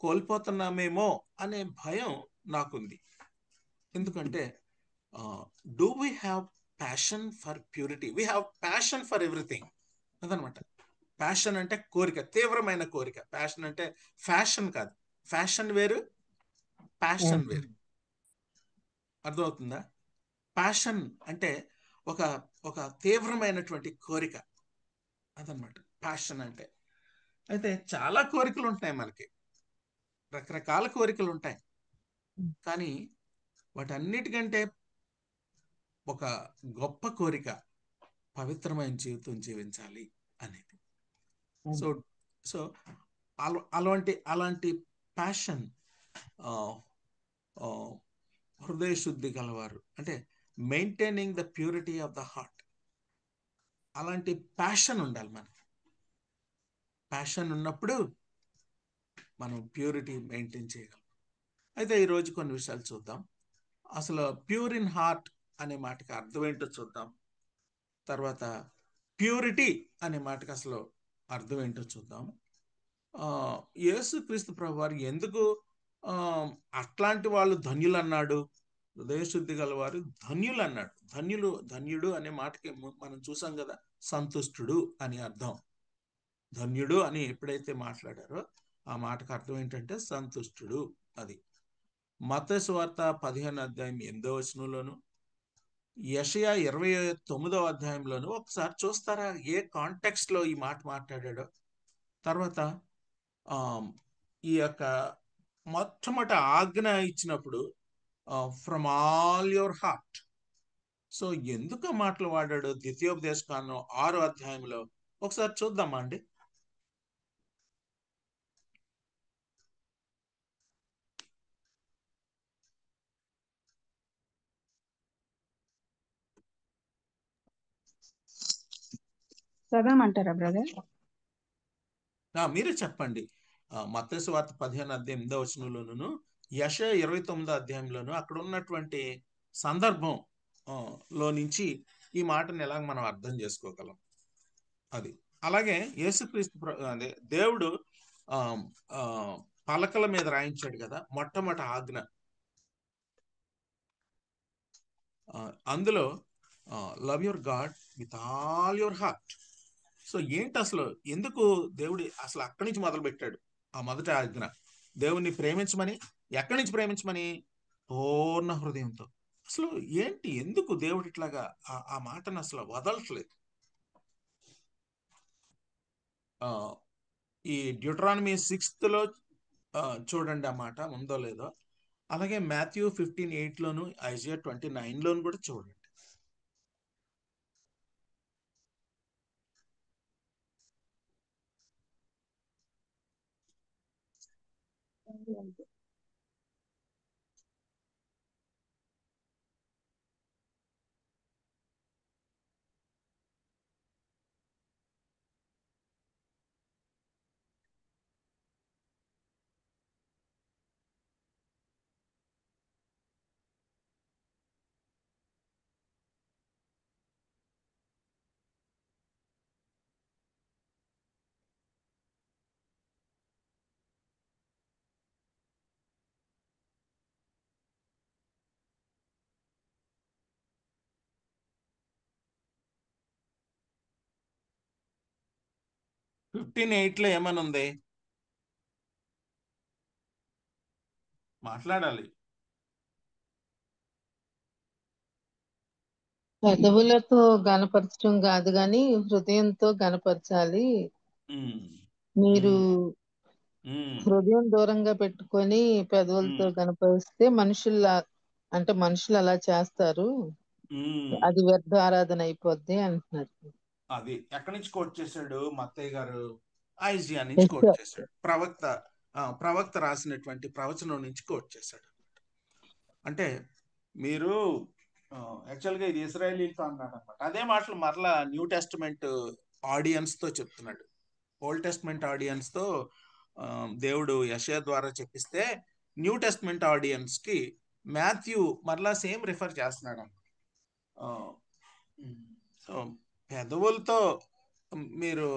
కోల్పోతున్నామేమో అనే భయం నాకుంది. ఎందుకంటే do we have passion for purity? We have passion for everything అదనమాట. ప్యాషన్ అంటే కోరిక, తీవ్రమైన కోరిక. ప్యాషన్ అంటే ఫ్యాషన్ కాదు. ఫ్యాషన్ వేరు, ప్యాషన్ వేరు. అర్థమవుతుందా? ప్యాషన్ అంటే ఒక ఒక తీవ్రమైనటువంటి కోరిక, అదనమాట ప్యాషన్ అంటే. అయితే చాలా కోరికలు ఉంటాయి మనకి, రకరకాల కోరికలు ఉంటాయి. కానీ వాటన్నిటికంటే ఒక గొప్ప కోరిక పవిత్రమైన జీవితం జీవించాలి అనేది. సో సో అలాంటి ప్యాషన్ హృదయ శుద్ధి గలవారు, అంటే maintaining the purity of the heart, అలాంటి ప్యాషన్ ఉండాలి మనకి. ప్యాషన్ ఉన్నప్పుడు మనం ప్యూరిటీ మెయింటైన్ చేయగలం. అయితే ఈరోజు కొన్ని విషయాలు చూద్దాం. అసలు ప్యూర్ ఇన్ హార్ట్ అనే మాటకి అర్థం ఏంటో చూద్దాం. తర్వాత ప్యూరిటీ అనే మాటకి అసలు అర్థం ఏంటో చూద్దాం. యేసుక్రీస్తు ప్రభు వారు ఎందుకు అట్లాంటి వాళ్ళు ధన్యులు అన్నాడు? హృదయశుద్ధి గలవారు ధన్యులు అన్నాడు. ధన్యుడు అనే మాటకి మనం చూసాం కదా, సంతుష్టుడు అని అర్థం. ధన్యుడు అని ఎప్పుడైతే మాట్లాడారో ఆ మాటకు అర్థం ఏంటంటే సంతుష్టుడు. అది మత్తయి సువార్త 15వ అధ్యాయం 8వ వచనంలోను, యెషయా 29వ అధ్యాయంలోను ఒకసారి చూస్తారా ఏ కాంటెక్స్ట్ లో ఈ మాట మాట్లాడాడో. తర్వాత ఈ యొక్క మొట్టమొదటి ఆజ్ఞ ఇచ్చినప్పుడు from all your heart. So ఎందుకు మాటలు వాడాడు ద్వితీయోపదేశకాండం 6వ అధ్యాయంలో ఒకసారి చూద్దామా అండి. చదవమంటారా బ్రదర్? మీరే చెప్పండి. మత్తయి సువార్త 15వ అధ్యాయం 8వ వచనంలోను, యెషయా 29వ అధ్యాయంలోను అక్కడ ఉన్నటువంటి సందర్భం లో నుంచి ఈ మాటను ఎలా మనం అర్థం చేసుకోగలం అది. అలాగే యేసుక్రీస్తు అదే దేవుడు పలకల మీద రాయించాడు కదా మొట్టమొదటి ఆజ్ఞ. అందులో love your God with all your heart. So ఏంటి అసలు, ఎందుకు దేవుడు అసలు అక్కడి నుంచి మొదలు పెట్టాడు ఆ మొదటి ఆజ్ఞ? దేవుణ్ణి ప్రేమించమని. ఎక్కడి నుంచి ప్రేమించమని? పూర్ణ హృదయంతో. అసలు ఏంటి, ఎందుకు దేవుడు ఇట్లాగా ఆ మాటను అసలు వదలట్లేదు? ఈ డ్యూటరానమీ 6th లో చూడండి ఆ మాట ఉందో లేదో. అలాగే మాథ్యూ 15:8లోను, ఐజియా 29లోను కూడా చూడండి. లో 15:8 ఏమని ఉంది? మాట్లాడాలి. పెదవులతో గనపరచడం కాదు గాని హృదయంతో గనపరచాలి. మీరు హృదయం దూరంగా పెట్టుకొని పెదవులతో గనపరిస్తే మనుషులు అలా చేస్తారు, అది వ్యర్థ ఆరాధన అయిపోద్ది అంటున్నారు. అది ఎక్కడి నుంచి కోట్ చేశాడు మత్తయ్య గారు? ఐజియా నుంచి కోట్ చేశాడు. ప్రవక్త రాసినటువంటి ప్రవచనం నుంచి కోట్ చేశాడు. అంటే మీరు యాక్చువల్గా ఇది ఇశ్రాయేలీలతో అన్నాడు అనమాట. అదే మాటలు మరలా న్యూ టెస్టిమెంట్ ఆడియన్స్ తో చెప్తున్నాడు. ఓల్డ్ టెస్టిమెంట్ ఆడియన్స్ తో దేవుడు యెషయా ద్వారా చెప్పిస్తే న్యూ టెస్టిమెంట్ ఆడియన్స్ కి మాథ్యూ మరలా సేమ్ రిఫర్ చేస్తున్నాడు. సో పెదవులతో మీరు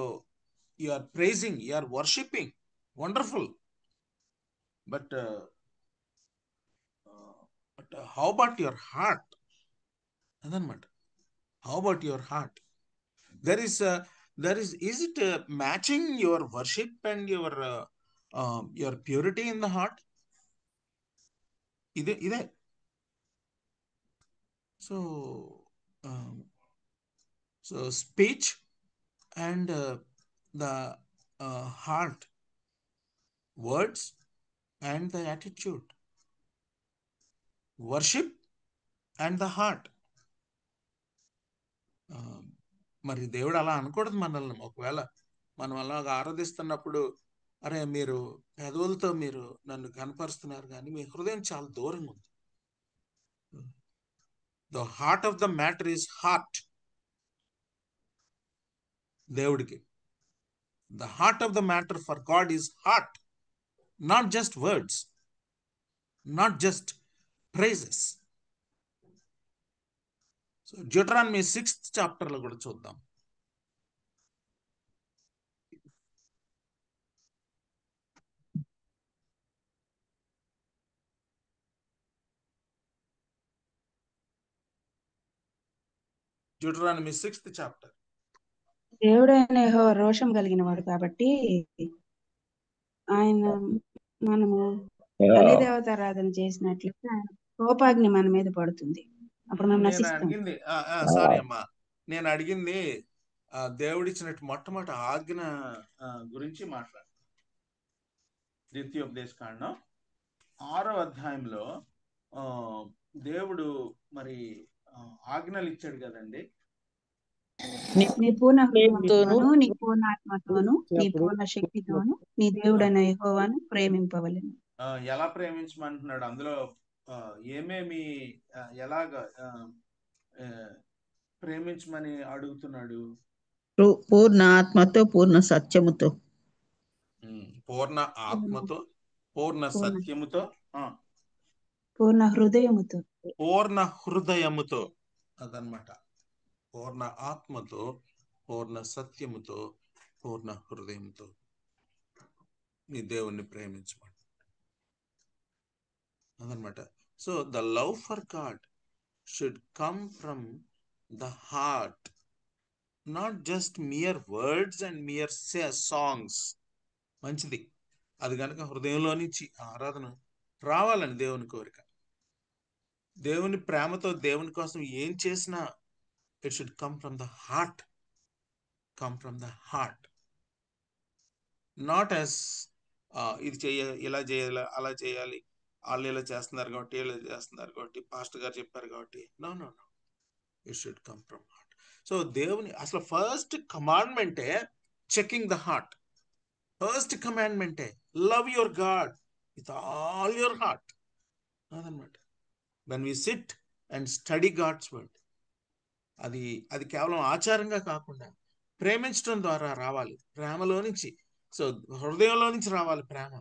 you are praising, you are worshiping, wonderful. But how about your heart అదనమాట. How about your heart? there is it matching your worship and your purity in the heart? ide so speech and the heart, words and the attitude, worship and the heart. మరి దేవుడు అలా అనకూడదు మనల్ని. ఒకవేళ మనం అలాగా ఆరాధిస్తున్నప్పుడు, అరే మీరు పెదవులతో మీరు నన్ను కనపరుస్తున్నారు కానీ మీ హృదయం చాలా దూరంగా ఉంది. The heart of the matter is heart. దేవుడికి the heart of the matter for God is heart, not just words, not just praises. So Deuteronomy 6th చాప్టర్లో కూడా చూద్దాం. Deuteronomy 6th chapter. దేవుడైన యెహోవా రోషం కలిగిన వాడు కాబట్టి ఆయన మనము అన్ని దేవతారాధన చేసినట్లయితే ఆయన కోపాగ్ని మన మీద పడుతుంది. అప్పుడు మనం నేను నశిస్తాం. అడిగింది సారీ అమ్మా, నేను అడిగింది దేవుడిచ్చినట్టు మొట్టమొదటి ఆజ్ఞ గురించి మాట్లాడు. ద్వితీయోపదేశకాండం 6వ అధ్యాయంలో దేవుడు మరి ఆజ్ఞలు ఇచ్చాడు కదండి. నీ పూర్ణ హృదయంతోను, నీ పూర్ణ ఆత్మతోను, నీ పూర్ణ శక్తితోను నీ దేవుడైన యెహోవాను ప్రేమింపవలెను. ఎలా ప్రేమించమంటున్నాడు? అందులో ఏమేమి ఎలాగ ప్రేమించమని అడుగుతున్నాడు? పూర్ణ ఆత్మతో, పూర్ణ సత్యముతో. పూర్ణ ఆత్మతో, పూర్ణ సత్యముతో, పూర్ణ హృదయముతో. పూర్ణ హృదయముతో అదనమాట. పూర్ణ ఆత్మతో, పూర్ణ సత్యముతో, పూర్ణ హృదయంతో నీ దేవుణ్ణి ప్రేమించమని అదనమాట. So the love for God should come from the heart, not just mere words and mere songs. మంచిది, అది కనుక హృదయంలో నుంచి ఆరాధన రావాలని దేవుని కోరిక. దేవుని ప్రేమతో దేవుని కోసం ఏం చేసినా it should come from the heart, come from the heart, not as ఇది చేయాలి, ఇలా చేయాలి, అలా చేయాలి, వాళ్ళు ఇలా చేస్తున్నారు కాబట్టి, ఇలా చేస్తున్నారు కాబట్టి, పాస్టర్ గారు చెప్పారు కాబట్టి. No no no, it should come from heart. So దేవుని అసలు ఫస్ట్ కమాండ్మెంటే చెకింగ్ ద హార్ట్. ఫస్ట్ కమాండ్మెంటే love your God with all your heart అదనమాట. when we sit and study God's word, అది కేవలం ఆచారంగా కాకుండా ప్రేమించడం ద్వారా రావాలి, ప్రేమలో నుంచి. సో హృదయంలో నుంచి రావాలి ప్రేమ.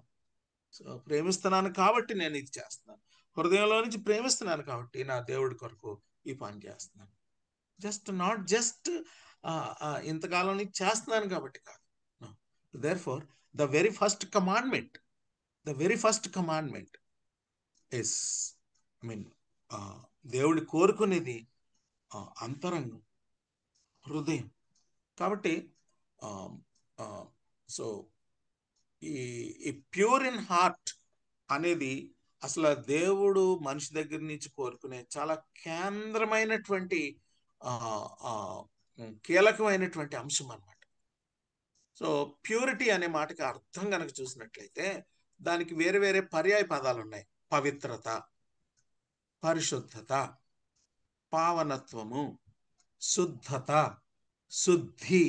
సో ప్రేమిస్తున్నాను కాబట్టి నేను ఇది చేస్తున్నాను, హృదయంలో నుంచి ప్రేమిస్తున్నాను కాబట్టి నా దేవుడి కొరకు ఈ పని చేస్తున్నాను. నాట్ జస్ట్ ఇంతకాలం నుంచి చేస్తున్నాను కాబట్టి కాదు. Therefore the very first commandment is దేవుడి కోరుకునేది అంతరంగం, హృదయం. కాబట్టి సో ఈ ప్యూర్ ఇన్ హార్ట్ అనేది అసలు దేవుడు మనిషి దగ్గర నుంచి కోరుకునే చాలా కేంద్రమైనటువంటి కీలకమైనటువంటి అంశం అన్నమాట. సో ప్యూరిటీ అనే మాటకి అర్థం కనుక చూసినట్లయితే దానికి వేరే వేరే పర్యాయ పదాలు ఉన్నాయి. పవిత్రత, పరిశుద్ధత, పావనత్వము, శుద్ధత, శుద్ధి,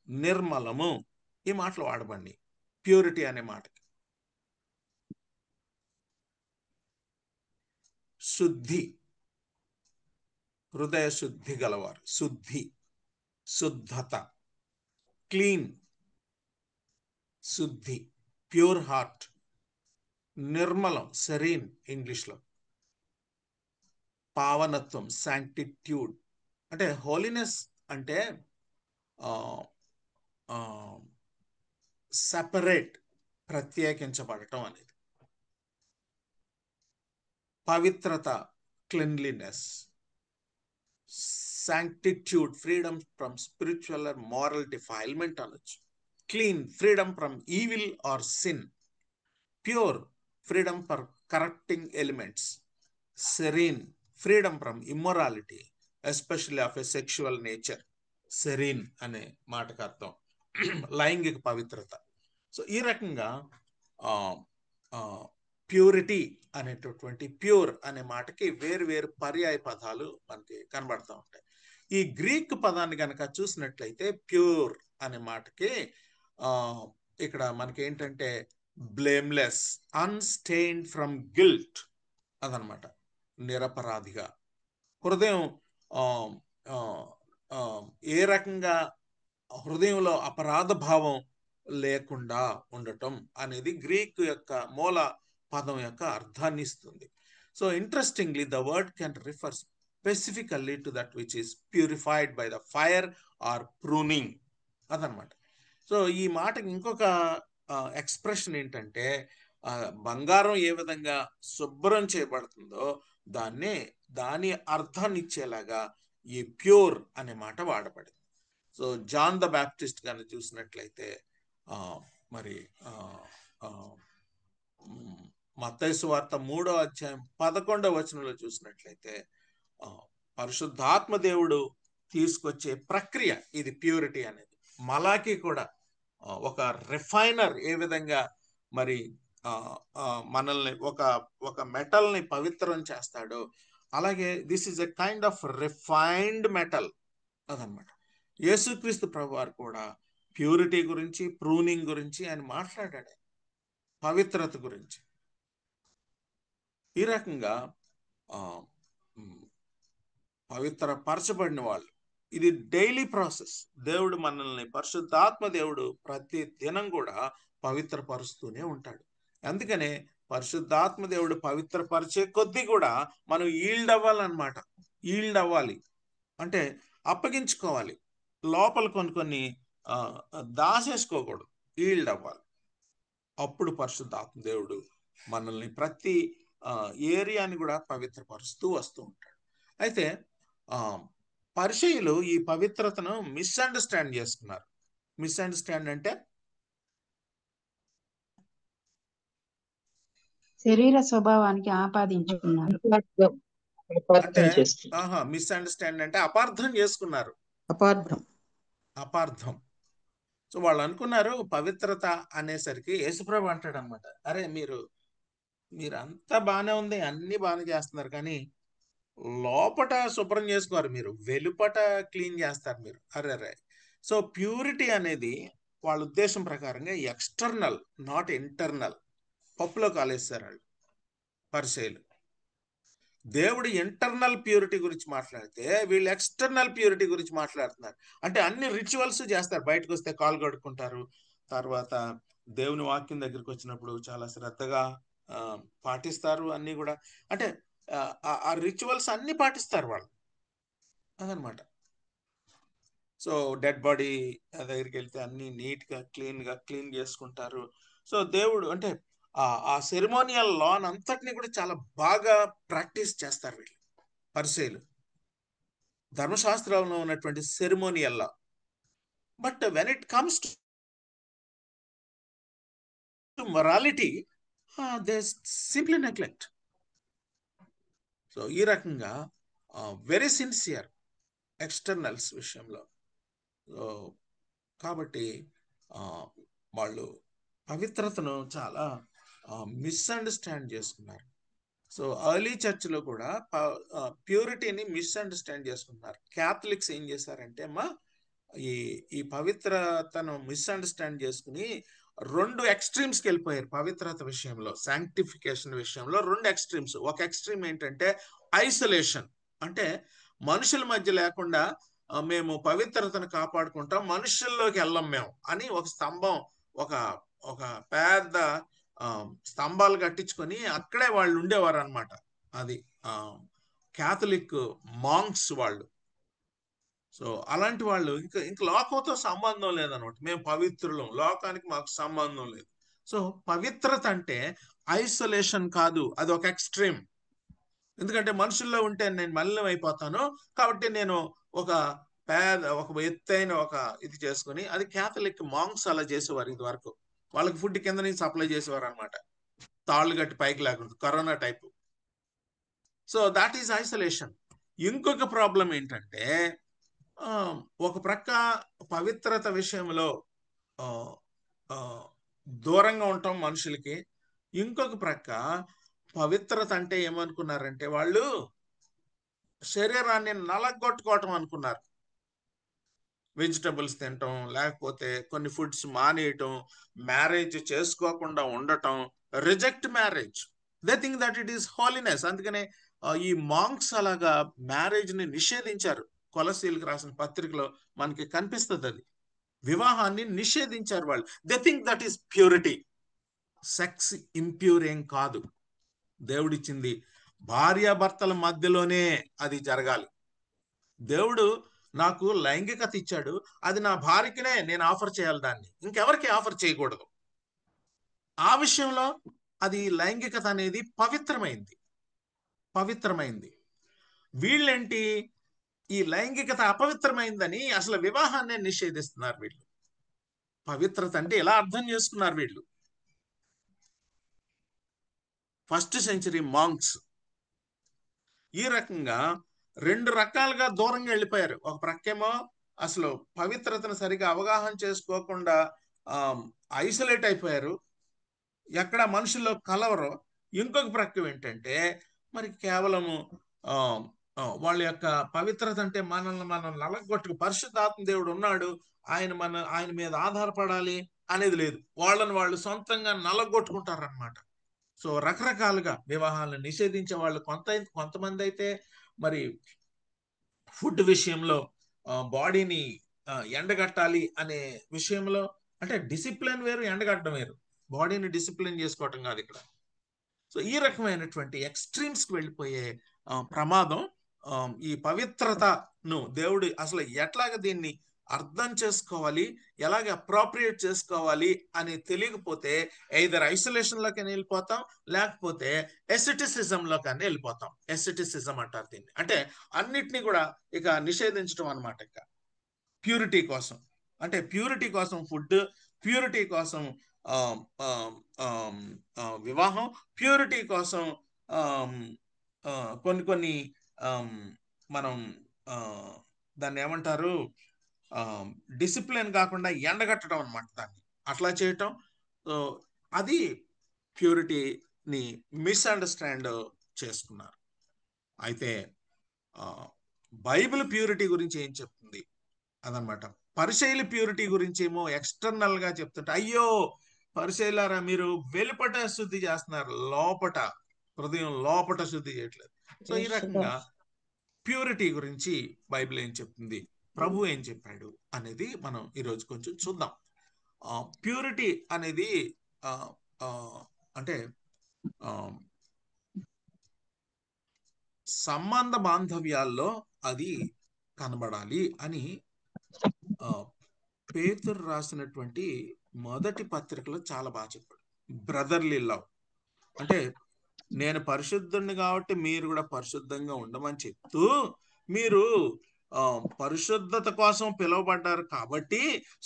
నిర్మలము, ఈ మాటలు వాడబండి ప్యూరిటీ అనే మాటకి. శుద్ధి, హృదయ శుద్ధి గలవారు, శుద్ధి, శుద్ధత, క్లీన్, శుద్ధి, ప్యూర్ హార్ట్, నిర్మలం, సెరీన్ ఇంగ్లీష్లో, పావనత్వం, శాంక్టిట్యూడ్. అంటే హోలీనెస్ అంటే సెపరేట్, ప్రత్యేకించబడటం అనేది. పవిత్రత, cleanliness, sanctitude, freedom from spiritual or moral defilement అనొచ్చు. Clean, freedom from evil or sin. Pure, freedom for corrupting elements. Serene, freedom from immorality, especially of a sexual nature. Serene అనే మాటకు అర్థం లైంగిక పవిత్రత. So ఈ రకంగా ప్యూరిటీ అనేటటువంటి pure అనే మాటకి వేరు వేరు పర్యాయ పదాలు మనకి కనబడతా ఉంటాయి. ఈ గ్రీక్ పదాన్ని కనుక చూసినట్లయితే ప్యూర్ అనే మాటకి ఇక్కడ మనకి ఏంటంటే బ్లేమ్లెస్, అన్స్టెయిన్డ్ ఫ్రమ్ గిల్ట్ అదనమాట, నిరపరాధిగా. హృదయం ఏ రకంగా హృదయంలో అపరాధ భావం లేకుండా ఉండటం అనేది గ్రీక్ యొక్క మూల పదం యొక్క అర్థాన్ని ఇస్తుంది. So interestingly the word can refer specifically to that which is purified by the fire are pruning అదనమాట. సో ఈ మాటకి ఇంకొక ఎక్స్ప్రెషన్ ఏంటంటే బంగారం ఏ విధంగా శుభ్రం చేయబడుతుందో దాని అర్థాన్ని ఇచ్చేలాగా ఈ ప్యూర్ అనే మాట వాడబడింది. సో జాన్ ద బ్యాప్టిస్ట్ కానీ చూసినట్లయితే మరి మత్తయి సువార్త 3వ అధ్యాయం 11వ వచనంలో చూసినట్లయితే పరిశుద్ధాత్మ దేవుడు తీసుకొచ్చే ప్రక్రియ ఇది ప్యూరిటీ అనేది. మలాకి కూడా ఒక రిఫైనర్ ఏ విధంగా మరి మనల్ని ఒక మెటల్ని పవిత్రం చేస్తాడో అలాగే this is a kind of refined metal అదనమాట. యేసుక్రీస్తు ప్రభువారు కూడా ప్యూరిటీ గురించి, ప్రూనింగ్ గురించి ఆయన మాట్లాడాడు, పవిత్రత గురించి. ఈ రకంగా పవిత్రపరచబడిన వాళ్ళు, ఇది డైలీ ప్రాసెస్. దేవుడు మనల్ని, పరిశుద్ధాత్మ దేవుడు ప్రతి దినం కూడా పవిత్రపరుస్తూనే ఉంటాడు. అందుకనే పరిశుద్ధాత్మ దేవుడు పవిత్రపరిచే కొద్దీ కూడా మనం ఈల్డ్ అవ్వాలన్నమాట. ఈల్డ్ అవ్వాలి అంటే అప్పగించుకోవాలి, లోపల కొన్ని దాచేసుకోకూడదు, ఈల్డ్ అవ్వాలి. అప్పుడు పరిశుద్ధాత్మ దేవుడు మనల్ని ప్రతి ఏరియాని కూడా పవిత్రపరుస్తూ వస్తూ ఉంటాడు. అయితే పరిసయ్యులు ఈ పవిత్రతను మిస్అండర్స్టాండ్ చేసుకున్నారు. మిస్అండర్స్టాండ్ అంటే శరీర స్వభావానికి ఆపాదించుకున్నారు. అంటే మిస్అండర్స్టాండ్ అంటే అపార్థం చేసుకున్నారు, అపార్థం. సో వాళ్ళు అనుకున్నారు పవిత్రత అనేసరికి యేసుప్రభు అంటాడు అనమాట, అరే మీరు అంతా బాగానే ఉంది, అన్ని బాగానే చేస్తున్నారు, కానీ లోపట శుభ్రం చేసుకోరు, మీరు వెలుపట క్లీన్ చేస్తారు మీరు. అరే సో ప్యూరిటీ అనేది వాళ్ళ ఉద్దేశం ప్రకారంగా ఎక్స్టర్నల్, నాట్ ఇంటర్నల్. పప్పులో కాలేస్తారు వాళ్ళు పరిసయ్యులు. దేవుడు ఇంటర్నల్ ప్యూరిటీ గురించి మాట్లాడితే వీళ్ళు ఎక్స్టర్నల్ ప్యూరిటీ గురించి మాట్లాడుతున్నారు. అంటే అన్ని రిచువల్స్ చేస్తారు, బయటకు వస్తే కాలు కడుక్కుంటారు, తర్వాత దేవుని వాక్యం దగ్గరికి వచ్చినప్పుడు చాలా శ్రద్ధగా పాటిస్తారు అన్ని కూడా. అంటే ఆ రిచువల్స్ అన్ని పాటిస్తారు వాళ్ళు అదనమాట. సో డెడ్ బాడీ దగ్గరికి వెళ్తే అన్ని నీట్గా క్లీన్ చేసుకుంటారు. సో దేవుడు అంటే ఆ సెరిమోనియల్ లాన్ అంతటిని కూడా చాలా బాగా ప్రాక్టీస్ చేస్తారు వీళ్ళు పరిసయ్యులు, ధర్మశాస్త్రంలో ఉన్నటువంటి ceremonial law. But when it comes to morality they simply neglect. So ఈ రకంగా వెరీ సిన్సియర్ ఎక్స్టర్నల్స్ విషయంలో. కాబట్టి వాళ్ళు పవిత్రతను చాలా మిస్అండర్స్టాండ్ చేసుకున్నారు. సో ఎర్లీ చర్చ్లో కూడా ప్యూరిటీని మిస్అండర్స్టాండ్ చేసుకున్నారు. క్యాథలిక్స్ ఏం చేశారంటే ఈ పవిత్రతను మిస్అండర్స్టాండ్ చేసుకుని 2 ఎక్స్ట్రీమ్స్కి వెళ్ళిపోయారు పవిత్రత విషయంలో, శాంక్టిఫికేషన్ విషయంలో 2 ఎక్స్ట్రీమ్స్. ఒక ఎక్స్ట్రీమ్ ఏంటంటే ఐసోలేషన్, అంటే మనుషుల మధ్య లేకుండా మేము పవిత్రతను కాపాడుకుంటాం, మనుషుల్లోకి వెళ్ళం మేము అని ఒక స్తంభం, ఒక పెద్ద స్తంభాలు కట్టించుకొని అక్కడే వాళ్ళు ఉండేవారు అనమాట. అది క్యాథలిక్ మాంక్స్ వాళ్ళు. సో అలాంటి వాళ్ళు ఇంకా లోకంతో సంబంధం లేదనమాట. మేము పవిత్రులం, లోకానికి మాకు సంబంధం లేదు. సో పవిత్రత అంటే ఐసోలేషన్ కాదు, అది ఒక ఎక్స్ట్రీమ్. ఎందుకంటే మనుషుల్లో ఉంటే నేను మలినం అయిపోతాను, కాబట్టి నేను ఒక ఎత్తైన ఒక ఇది చేసుకుని, అది క్యాథలిక్ మాంగ్స్ అలా చేసేవారు ఇది వరకు. వాళ్ళకి ఫుడ్ కింద నుంచి సప్లై చేసేవారు అనమాట, తాళ్ళు గట్టి పైకి లేకుండా, corona type. So that is isolation. ఇంకొక ప్రాబ్లం ఏంటంటే ఒక ప్రక్క పవిత్రత విషయంలో దూరంగా ఉంటాం మనుషులకి, ఇంకొక ప్రక్క పవిత్రత అంటే ఏమనుకున్నారంటే వాళ్ళు శరీరాన్ని నలగొట్టుకోవటం అనుకున్నారు. వెజిటబుల్స్ తినటం, లేకపోతే కొన్ని ఫుడ్స్ మానేయటం, మ్యారేజ్ చేసుకోకుండా ఉండటం, reject marriage. They think that it is holiness. అందుకనే ఈ మాంక్స్ అలాగా మ్యారేజ్ ని నిషేధించారు. కొలసీలకు రాసిన పత్రికలో మనకి కనిపిస్తుంది అది. వివాహాన్ని నిషేధించారు వాళ్ళు. They think that is purity. Sex impure ఏం కాదు, దేవుడిచ్చింది భార్యాభర్తల మధ్యలోనే అది జరగాలి. దేవుడు నాకు లైంగికత ఇచ్చాడు, అది నా భార్యకినే నేను ఆఫర్ చేయాలి, దాన్ని ఇంకెవరికి ఆఫర్ చేయకూడదు. ఆ విషయంలో అది లైంగికత అనేది పవిత్రమైంది. వీళ్ళేంటి, ఈ లైంగికత అపవిత్రమైందని అసలు వివాహాన్ని నిషేధిస్తున్నారు వీళ్ళు. పవిత్రత అంటే ఎలా అర్థం చేసుకున్నారు వీళ్ళు? ఫస్ట్ సెంచరీ మాంక్స్ ఈ రకంగా 2 రకాలుగా దూరంగా వెళ్ళిపోయారు. ఒక ప్రక్కేమో అసలు పవిత్రతను సరిగా అవగాహన చేసుకోకుండా ఐసోలేట్ అయిపోయారు, ఎక్కడ మనుషుల్లో కలవరు. ఇంకొక ప్రక్క ఏంటంటే మరి కేవలము వాళ్ళ యొక్క పవిత్రత అంటే మనల్ని మనం నలగొట్టుకు, పరిశుద్ధాత్మ దేవుడు ఉన్నాడు, ఆయన మీద ఆధారపడాలి అనేది లేదు. వాళ్ళని వాళ్ళు సొంతంగా నలగొట్టుకుంటారనమాట. సో రకరకాలుగా వివాహాలను నిషేధించే వాళ్ళు కొంతమంది అయితే మరి ఫుడ్ విషయంలో బాడీని ఎండగట్టాలి అనే విషయంలో, అంటే డిసిప్లిన్ వేరు, ఎండగట్టడం వేరు. బాడీని డిసిప్లిన్ చేసుకోవటం కాదు ఇక్కడ. సో ఈ రకమైనటువంటి ఎక్స్ట్రీమ్స్కి వెళ్ళిపోయే ప్రమాదం ఈ పవిత్రతను దేవుడు అసలు ఎట్లాగ దీన్ని అర్థం చేసుకోవాలి, ఎలాగ అప్రోప్రియేట్ చేసుకోవాలి అని తెలియకపోతే ఎయిదర్ ఐసోలేషన్లోకి వెళ్ళిపోతాం, లేకపోతే ఎసెటిసిజంలోకి వెళ్ళిపోతాం. ఎసెటిసిజం అంటారు దీన్ని, అంటే అన్నిటినీ కూడా ఇక నిషేధించడం అనమాట. ఇక ప్యూరిటీ కోసం, అంటే ప్యూరిటీ కోసం ఫుడ్, ప్యూరిటీ కోసం వివాహం, ప్యూరిటీ కోసం కొన్ని మనం దాన్ని ఏమంటారు, డిసిప్లిన్ కాకుండా ఎండగట్టడం అనమాట. దాన్ని అట్లా చేయటం, అది ప్యూరిటీని మిస్అండర్స్టాండ్ చేసుకున్నారు. అయితే బైబిల్ ప్యూరిటీ గురించి ఏం చెప్తుంది అదనమాట. పరిశైలి ప్యూరిటీ గురించి ఏమో ఎక్స్టర్నల్ గా చెప్తుంటే, అయ్యో పరిశైలారా మీరు వెలుపట శుద్ధి చేస్తున్నారు, లోపట హృదయం లోపట శుద్ధి చేయట్లేదు. సో ఈ రకంగా ప్యూరిటీ గురించి బైబిల్ ఏం చెప్తుంది, ప్రభు ఏం చెప్పాడు అనేది మనం ఈరోజు కొంచెం చూద్దాం. ప్యూరిటీ అనేది అంటే సంబంధ బాంధవ్యాల్లో అది కనబడాలి అని పేతురు రాసినటువంటి మొదటి పత్రికలో చాలా బాగా చెప్పాడు. బ్రదర్లీ లవ్ అంటే నేను పరిశుద్ధుడిని కాబట్టి మీరు కూడా పరిశుద్ధంగా ఉండమని చెప్తూ, మీరు పరిశుద్ధత కోసం పిలువబడ్డారు కాబట్టి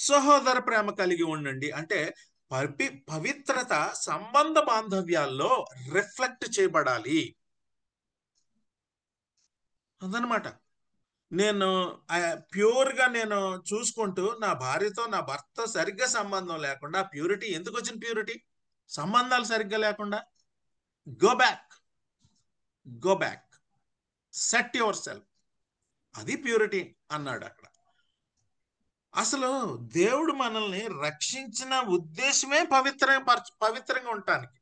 సహోదర ప్రేమ కలిగి ఉండండి. అంటే పవిత్రత సంబంధ బాంధవ్యాల్లో రిఫ్లెక్ట్ చేయబడాలి అదనమాట. నేను ప్యూర్గా నేను చూసుకుంటూ నా భార్యతో నా భర్త సరిగ్గా సంబంధం లేకుండా, ప్యూరిటీ ఎందుకు వచ్చిన ప్యూరిటీ? సంబంధాలు సరిగ్గా లేకుండా. Go back, set yourself, అది ప్యూరిటీ అన్నాడు అక్కడ. అసలు దేవుడు మనల్ని రక్షించిన ఉద్దేశమే పవిత్రంగా ఉండటానికి.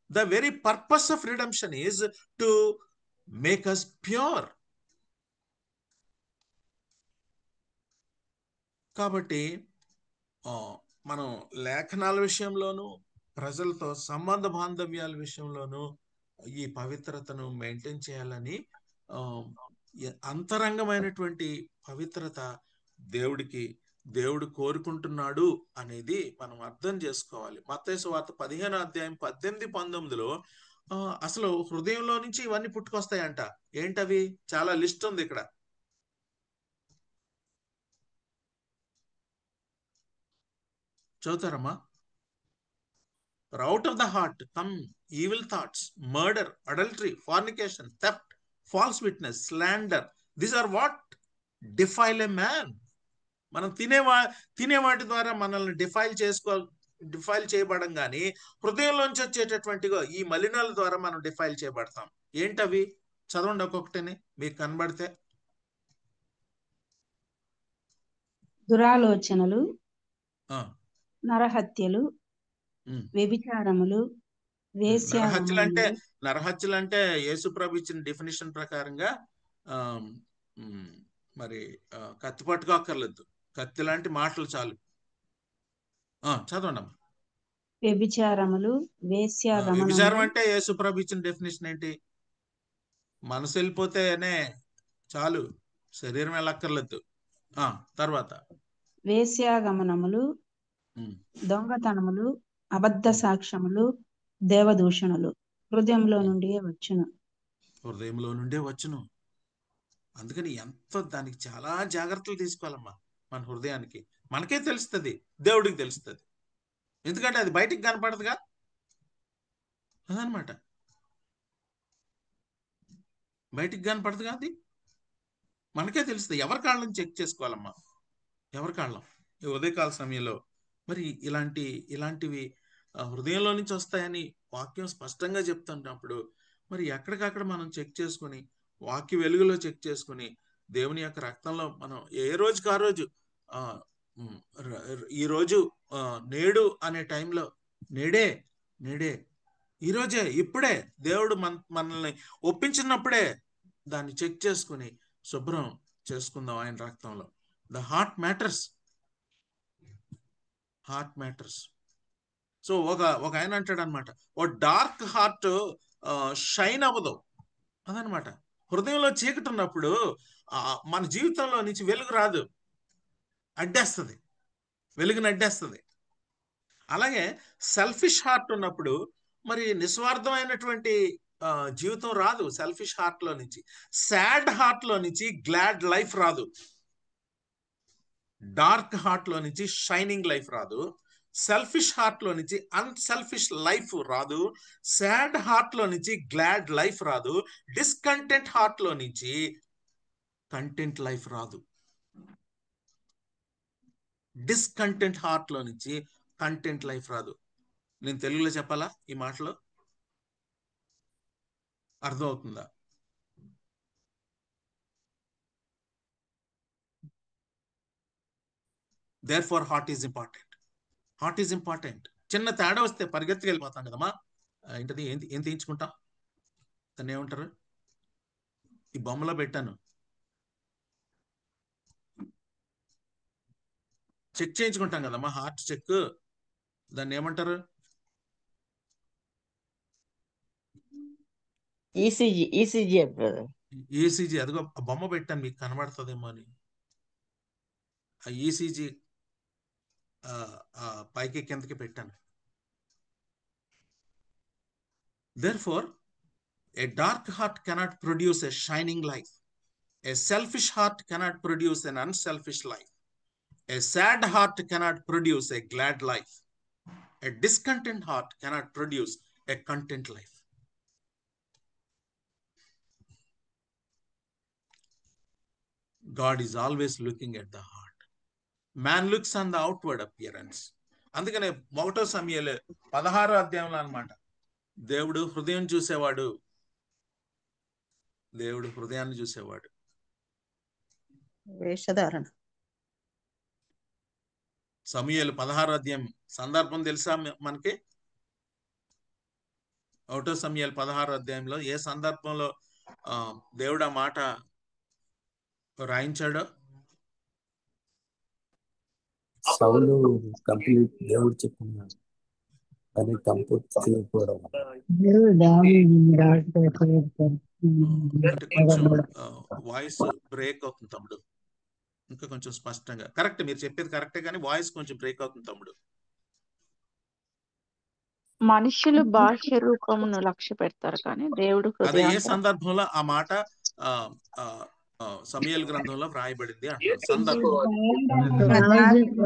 The very purpose of redemption is to make us pure. కాబట్టి మనం లేఖనాల విషయంలోనూ, ప్రజలతో సంబంధ బాంధవ్యాల విషయంలోనూ ఈ పవిత్రతను మెయింటైన్ చేయాలని అంతరంగమైనటువంటి పవిత్రత దేవుడు కోరుకుంటున్నాడు అనేది మనం అర్థం చేసుకోవాలి. మత్తయి సువార్త 15:18-19లో అసలు హృదయంలో నుంచి ఇవన్నీ పుట్టుకొస్తాయంట. ఏంటవి? చాలా లిస్ట్ ఉంది ఇక్కడ. చదువుతారమ్మా? Out of the heart come evil thoughts, murder, adultery, fornication, theft, false witness, slander. These are what defile a man. మనం తినే వాటి ద్వారా మనల్ని డిఫైల్ చేయబడం కానీ హృదయంలోంచి వచ్చేటటువంటిగా ఈ మలినాల ద్వారా మనం డిఫైల్ చేయబడతాం. ఏంటవి? చదవండి ఒక్కొక్కటిని మీకు కనబడితే. దురాలోచనలు, నరహత్యలు, వ్యభిచారములు, నరహత్యలు అంటే యేసుప్రభు ఇచ్చిన డెఫినిషన్ ప్రకారంగా మరి కత్తి పట్టుకోక్కర్లేదు, కత్తి లాంటి మాటలు చాలు. చదవండి. వ్యభిచారములు, వ్యభిచారం అంటే యేసుప్రభు ఇచ్చిన డెఫినేషన్ ఏంటి? మనసు వెళ్ళిపోతేనే చాలు, శరీరం వెళ్ళక్కర్లేదు. తర్వాత వేశ్యాగమనములు, దొంగతనములు, అబద్ధ సాక్ష్యములు, దేవదూషణలు హృదయంలో నుండే వచ్చును. అందుకని దానికి చాలా జాగ్రత్తలు తీసుకోవాలమ్మా. మన హృదయానికి మనకే తెలుస్తుంది, దేవుడికి తెలుస్తుంది. ఎందుకంటే అది బయటికి కనపడదుగా, అదనమాట. బయటికి కనపడదుగా, అది మనకే తెలుస్తుంది. ఎవరి కాళ్ళని చెక్ చేసుకోవాలమ్మా, ఎవరి కాళ్ళం. ఈ ఉదయకాల సమయంలో మరి ఇలాంటివి హృదయంలో నుంచి వస్తాయని వాక్యం స్పష్టంగా చెప్తున్నప్పుడు మరి ఎక్కడికక్కడ మనం చెక్ చేసుకుని, వాక్య వెలుగులో చెక్ చేసుకుని, దేవుని యొక్క రక్తంలో మనం ఏ రోజుకి ఆ రోజు ఈరోజు నేడు అనే టైంలో నేడే ఈరోజే ఇప్పుడే దేవుడు మనల్ని ఒప్పించినప్పుడే దాన్ని చెక్ చేసుకుని శుభ్రం చేసుకుందాం ఆయన రక్తంలో. The heart matters. సో ఒక ఆయన అంటాడు అనమాట, ఓ డార్క్ హార్ట్ షైన్ అవ్వదు అదనమాట. హృదయంలో చీకటి ఉన్నప్పుడు మన జీవితంలో నుంచి వెలుగు రాదు, అడ్డేస్తుంది, వెలుగుని అడ్డేస్తుంది. అలాగే సెల్ఫిష్ హార్ట్ ఉన్నప్పుడు మరి నిస్వార్థమైనటువంటి జీవితం రాదు సెల్ఫిష్ హార్ట్ లో నుంచి. సాడ్ హార్ట్ లో నుంచి గ్లాడ్ లైఫ్ రాదు. డార్క్ హార్ట్ లో నుంచి షైనింగ్ లైఫ్ రాదు. సెల్ఫిష్ హార్ట్ లో నుంచి అన్సెల్ఫిష్ లైఫ్ రాదు. సాడ్ హార్ట్ లో నుంచి గ్లాడ్ లైఫ్ రాదు. డిస్కంటెంట్ హార్ట్ లో నుంచి కంటెంట్ లైఫ్ రాదు. డిస్కంటెంట్ హార్ట్ లో నుంచి కంటెంట్ లైఫ్ రాదు. నేను తెలుగులో చెప్పాలా ఈ మాటలో? అర్థం అవుతుందా? Therefore heart is important. చిన్న తేడా వస్తే పరిగెత్తుకు వెళ్ళిపోతాం కదమ్మా. ఏంటది? ఏం తీయించుకుంటాం? దాన్ని ఏమంటారు? ఈ బొమ్మలో పెట్టాను, చెక్ చేయించుకుంటాం కదమ్మా, హార్ట్ చెక్. దాన్ని ఏమంటారు? ఈసీజీ. అదిగో బొమ్మ పెట్టాను, మీకు కనబడుతుందేమో అని. ఆ ఈసీజీ పైకి కిందకి పెట్టాను. Therefore a dark heart cannot produce a shining life. A selfish heart cannot produce an unselfish life. A sad heart cannot produce a glad life. A discontent heart cannot produce a content life. God is always looking at the heart. Man looks on the outward appearance. అందుకనే 1 సమూయేలు 16వ అధ్యాయంలో అన్నమాట, దేవుడు హృదయం చూసేవాడు. దేవుడు హృదయాన్ని చూసేవాడు. వేషధారణ. సమూయేలు 16వ అధ్యాయం సందర్భం తెలుసా మనకి? 1 సమూయేలు 16వ అధ్యాయంలో ఏ సందర్భంలో దేవుడు ఆ మాట రాయించాడో? సౌలు కంప్లీట్ దేవుడు చెప్తున్నాడు. అని కంపు చేయకపోవడం. అంటే కొంచెం వాయిస్ బ్రేక్ అవుతుంది తమ్ముడు, ఇంకా కొంచెం స్పష్టంగా. కరెక్ట్, మీరు చెప్పేది కరెక్టే, కానీ వాయిస్ కొంచెం బ్రేక్ అవుతుంది తమ్ముడు. మనుషులు బాహ్య రూపమును లక్ష్య పెడతారు కానీ దేవుడు అదే ఏ హృదయాంతరం. సందర్భంలో ఆ మాట సమూయేలు గ్రంథంలో వ్రాయబడింది అంటున్నాను సందర్భం.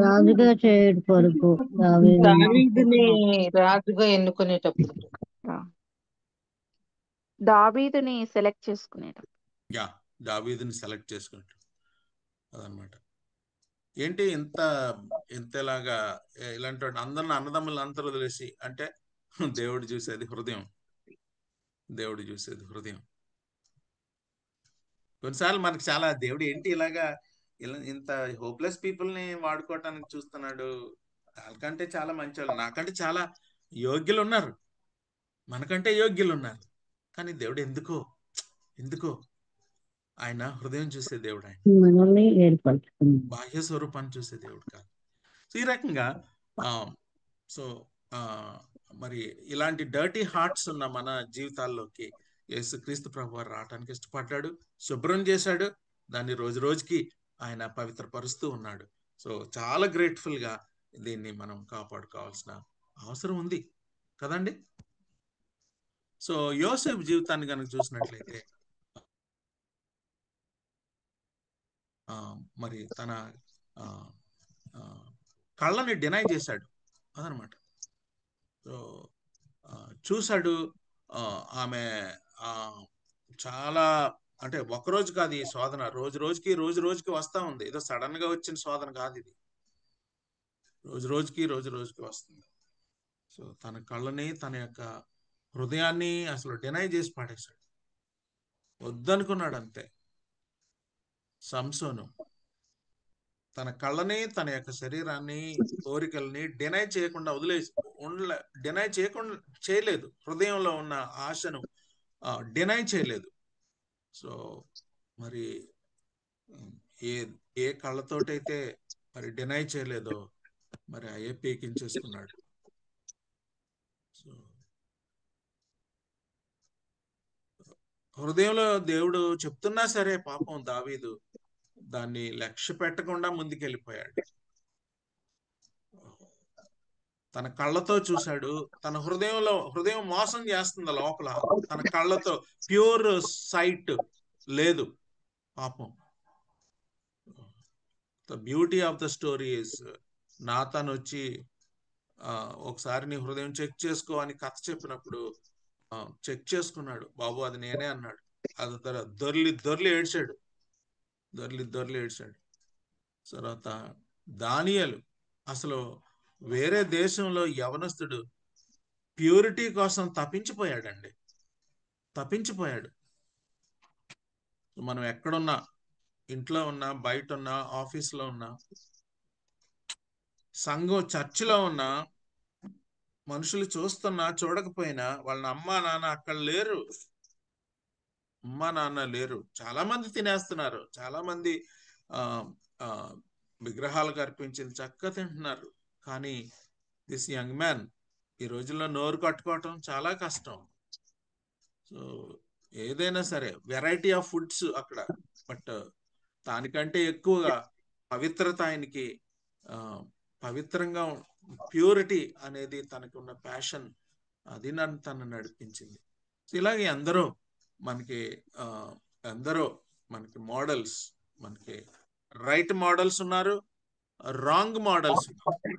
రాజుగా చేయడు కొరకు దావీదుని రాజుగా ఎన్నుకునేటప్పుడు, దావీదుని సెలెక్ట్ చేసుకునేటప్పుడు. యా, దావీదుని సెలెక్ట్ చేసుకున్నట్టు అదనమాట. ఏంటి ఇంత ఇంతలాగా ఇలాంటి అందరిని అన్నదమ్ములు అంతరు వదిలేసి అంటే దేవుడు చూసేది హృదయం, దేవుడు చూసేది హృదయం. కొన్నిసార్లు మనకు చాలా దేవుడు ఏంటి ఇలాగా ఇంత హోప్లెస్ పీపుల్ ని వాడుకోవటానికి చూస్తున్నాడు. వాళ్ళకంటే చాలా మంచి వాళ్ళు, నాకంటే చాలా యోగ్యులు ఉన్నారు, మనకంటే యోగ్యులు ఉన్నారు, కానీ దేవుడు ఎందుకో ఆయన హృదయం చూసే దేవుడు, ఆయన బాహ్య స్వరూపాన్ని చూసే దేవుడు కాదు. సో ఈ రకంగా మరి ఇలాంటి డర్టీ హార్ట్స్ ఉన్న మన జీవితాల్లోకి యేసుక్రీస్తు ప్రభువారు రావడానికి ఇష్టపడ్డాడు, శుభ్రం చేశాడు, దాన్ని రోజు రోజుకి ఆయన పవిత్రపరుస్తూ ఉన్నాడు. సో చాలా గ్రేట్ఫుల్ గా దీన్ని మనం కాపాడుకోవాల్సిన అవసరం ఉంది కదండి. సో యోసేపు జీవితాన్ని కనుక చూసినట్లయితే మరి తన కళ్ళని డినై చేశాడు అదనమాట. సో చూశాడు, ఆమె చాలా అంటే ఒకరోజు కాదు ఈ శోధన, రోజు రోజుకి వస్తా ఉంది. ఏదో సడన్ గా వచ్చిన శోధన కాదు ఇది, రోజు రోజుకి వస్తుంది. సో తన కళ్ళని, తన యొక్క హృదయాన్ని అసలు డినై చేసి పాడేశాడు, వద్దనుకున్నాడు అంతే. సంసోను తన కళ్ళని, తన యొక్క శరీరాన్ని, కోరికల్ని డినై చేయకుండా చేయలేదు, హృదయంలో ఉన్న ఆశను డినై చేయలేదు. సో మరి ఏ కళ్ళతోటైతే మరి డినై చేయలేదో మరి అయ్యే పీకించేసుకున్నాడు. సో హృదయంలో దేవుడు చెప్తున్నా సరే పాపం దావీదు దాన్ని లక్ష్య పెట్టకుండా ముందుకెళ్ళిపోయాడు. తన కళ్ళతో చూశాడు, తన హృదయం మోసం చేస్తుంది లోపల, తన కళ్ళతో ప్యూర్ సైట్ లేదు పాపం. The beauty of the story is Nathan వచ్చి ఒకసారి నీ హృదయం చెక్ చేసుకో అని కథ చెప్పినప్పుడు చెక్ చేసుకున్నాడు, బాబు అది నేనే అన్నాడు. అది దొర్లి ఏడ్చాడు. తర్వాత దానియేలు అసలు వేరే దేశంలో యవనస్తుడు ప్యూరిటీ కోసం తప్పించిపోయాడు. మనం ఎక్కడున్నా, ఇంట్లో ఉన్నా, బయట ఉన్నా, ఆఫీస్లో ఉన్నా, సంఘం చర్చిలో ఉన్నా, మనుషులు చూస్తున్నా చూడకపోయినా వాళ్ళ అమ్మా నాన్న అక్కడ లేరు, చాలా మంది తినేస్తున్నారు, చాలా మంది విగ్రహాలకు అర్పించింది చక్కగా తింటున్నారు. కానీ దిస్ యంగ్ మ్యాన్ ఈ రోజుల్లో నోరు కట్టుకోవటం చాలా కష్టం. సో ఏదైనా సరే వెరైటీ ఆఫ్ ఫుడ్స్ అక్కడ, బట్ దానికంటే ఎక్కువగా పవిత్రత ఆయనకి, పవిత్రంగా ప్యూరిటీ అనేది తనకు ఉన్న ప్యాషన్, అది తను నడిపించింది. సో ఇలాగే అందరూ మనకి మోడల్స్, మనకి రైట్ మోడల్స్ ఉన్నారు, రాంగ్ మోడల్స్ ఉన్నారు,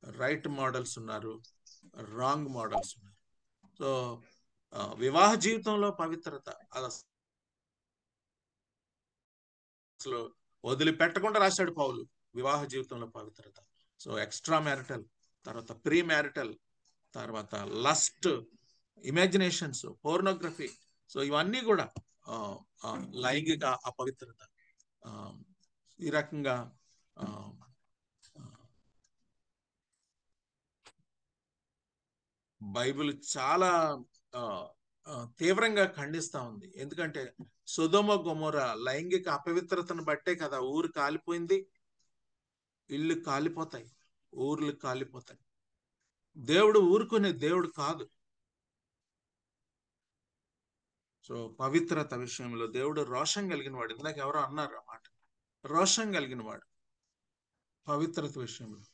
రైట్ మోడల్స్ ఉన్నారు, రాంగ్ మోడల్స్ ఉన్నారు. సో వివాహ జీవితంలో పవిత్రత అది అసలు వదిలిపెట్టకుండా రాశాడు పౌలు, వివాహ జీవితంలో పవిత్రత. సో ఎక్స్ట్రా మ్యారిటల్, తర్వాత ప్రీ మ్యారిటల్, తర్వాత లస్ట్, ఇమాజినేషన్స్, పోర్నోగ్రఫీ, సో ఇవన్నీ కూడా లైంగిక అపవిత్రత. ఈ రకంగా బైబిల్ చాలా తీవ్రంగా ఖండిస్తా ఉంది. ఎందుకంటే సొదొమ గొమొర్రా లైంగిక అపవిత్రతను బట్టే కదా ఊరు కాలిపోయింది, ఇళ్ళు కాలిపోతాయి, ఊర్లు కాలిపోతాయి. దేవుడు ఊరుకునే దేవుడు కాదు. సో పవిత్రత విషయంలో దేవుడు రోషం కలిగిన వాడు. ఇందాక ఎవరో అన్నారు ఆ మాట, రోషం కలిగిన వాడు పవిత్రత విషయంలో.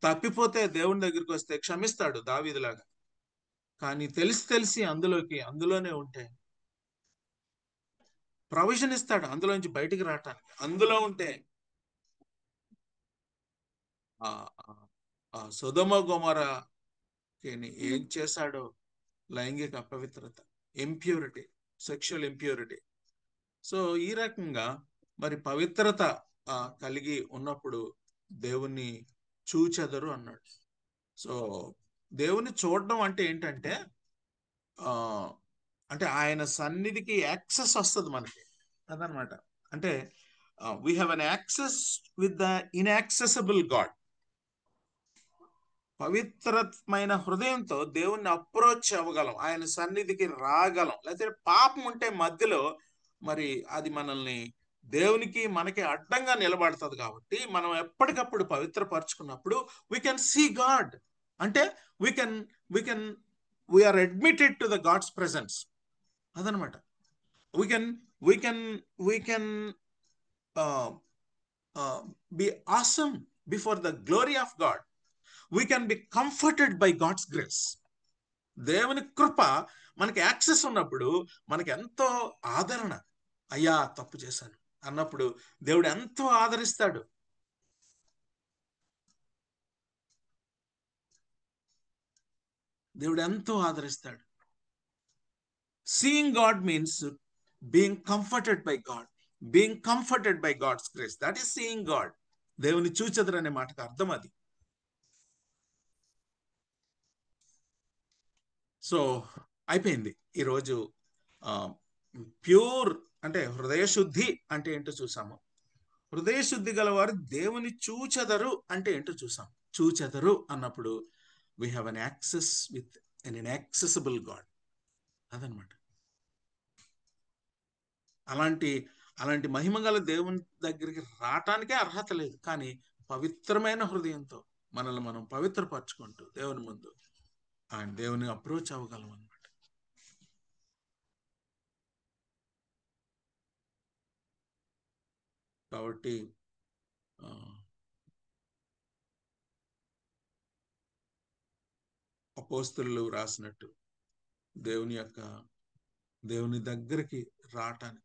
తప్పిపోతే దేవుని దగ్గరికి వస్తే క్షమిస్తాడు దావీదులాగా. కానీ తెలిసి అందులోనే ఉంటే ప్రొవిజన్ ఇస్తాడు, అందులోంచి బయటికి రావటానికి. అందులో ఉంటే ఆ సొదొమ గొమొర్రాకి ఏం చేశాడో, లైంగిక అపవిత్రత, ఇంప్యూరిటీ, సెక్షువల్ ఇంప్యూరిటీ. సో ఈ రకంగా మరి పవిత్రత కలిగి ఉన్నప్పుడు దేవుణ్ణి చూచెదరు అన్నాడు. సో దేవుని చూడడం అంటే ఏంటంటే అంటే ఆయన సన్నిధికి యాక్సెస్ వస్తుంది మనకి, అదనమాట. అంటే we have an access with the inaccessible God. పవిత్రమైన హృదయంతో దేవుణ్ణి అప్రోచ్ అవ్వగలం, ఆయన సన్నిధికి రాగలం. లేకపోతే పాపం ఉంటే మధ్యలో మరి అది మనల్ని దేవునికి మనకి అడ్డంగా నిలబడుతుంది. కాబట్టి మనం ఎప్పటికప్పుడు పవిత్రపరచుకున్నప్పుడు వీ కెన్ సీ గాడ్. అంటే we're admitted to the God's presence, అదనమాట. we can be awesome before the glory of God. We can be comforted by God's grace. దేవుని కృప మనకి యాక్సెస్ ఉన్నప్పుడు మనకి ఎంతో ఆదరణ. అయ్యా తప్పు చేశాను అన్నప్పుడు దేవుడు ఎంతో ఆదరిస్తాడు. దేవుడు ఎంతో ఆదరిస్తాడు. Seeing God means being comforted by God, being comforted by God's grace. That is seeing God. దేవుని చూచెదరు అనే మాటకు అర్థం అది. సో అయిపోయింది ఈరోజు. ప్యూర్ అంటే హృదయ శుద్ధి అంటే ఏంటో చూసాము. హృదయ శుద్ధి గలవారు దేవుని చూచెదరు అంటే ఏంటో చూసాం. చూచెదరు అన్నప్పుడు we have an access with an inaccessible God, అదనమాట. అలాంటి మహిమగల దేవుని దగ్గరికి రావటానికే అర్హత లేదు. కానీ పవిత్రమైన హృదయంతో మనల్ని మనం పవిత్రపరచుకుంటూ దేవుని ముందు ఆయన దేవుని అప్రోచ్ అవ్వగలం అన్నమాట. కాబట్టి అపోస్తలులు రాసినట్టు దేవుని దగ్గరికి రావటానికి,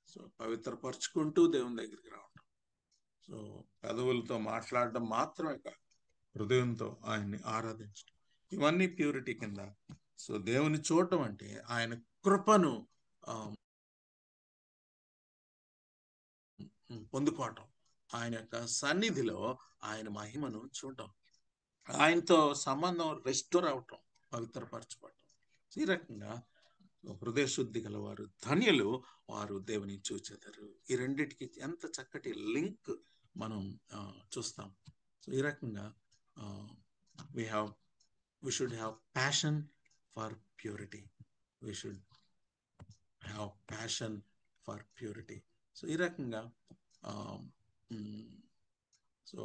సో పవిత్రపరచుకుంటూ దేవుని దగ్గరికి రావటం. సో పెదవులతో మాట్లాడడం మాత్రమే కాదు, హృదయంతో ఆయన్ని ఆరాధించడం, ఇవన్నీ ప్యూరిటీ కింద. సో దేవుని చూడటం అంటే ఆయన కృపను పొందుకోవటం, ఆయన యొక్క సన్నిధిలో ఆయన మహిమను చూడటం, ఆయనతో సంబంధం రెస్టోర్ అవటం, పవిత్రపరచుకోవటం. ఈ రకంగా హృదయ శుద్ధి గలవారు ధన్యులు, వారు దేవుని చూచెదరు. ఈ రెండిటికి ఎంత చక్కటి లింక్ మనం చూస్తాం. సో ఈ రకంగా we should have passion for purity. We should have passion for purity. So ఈ రకంగా సో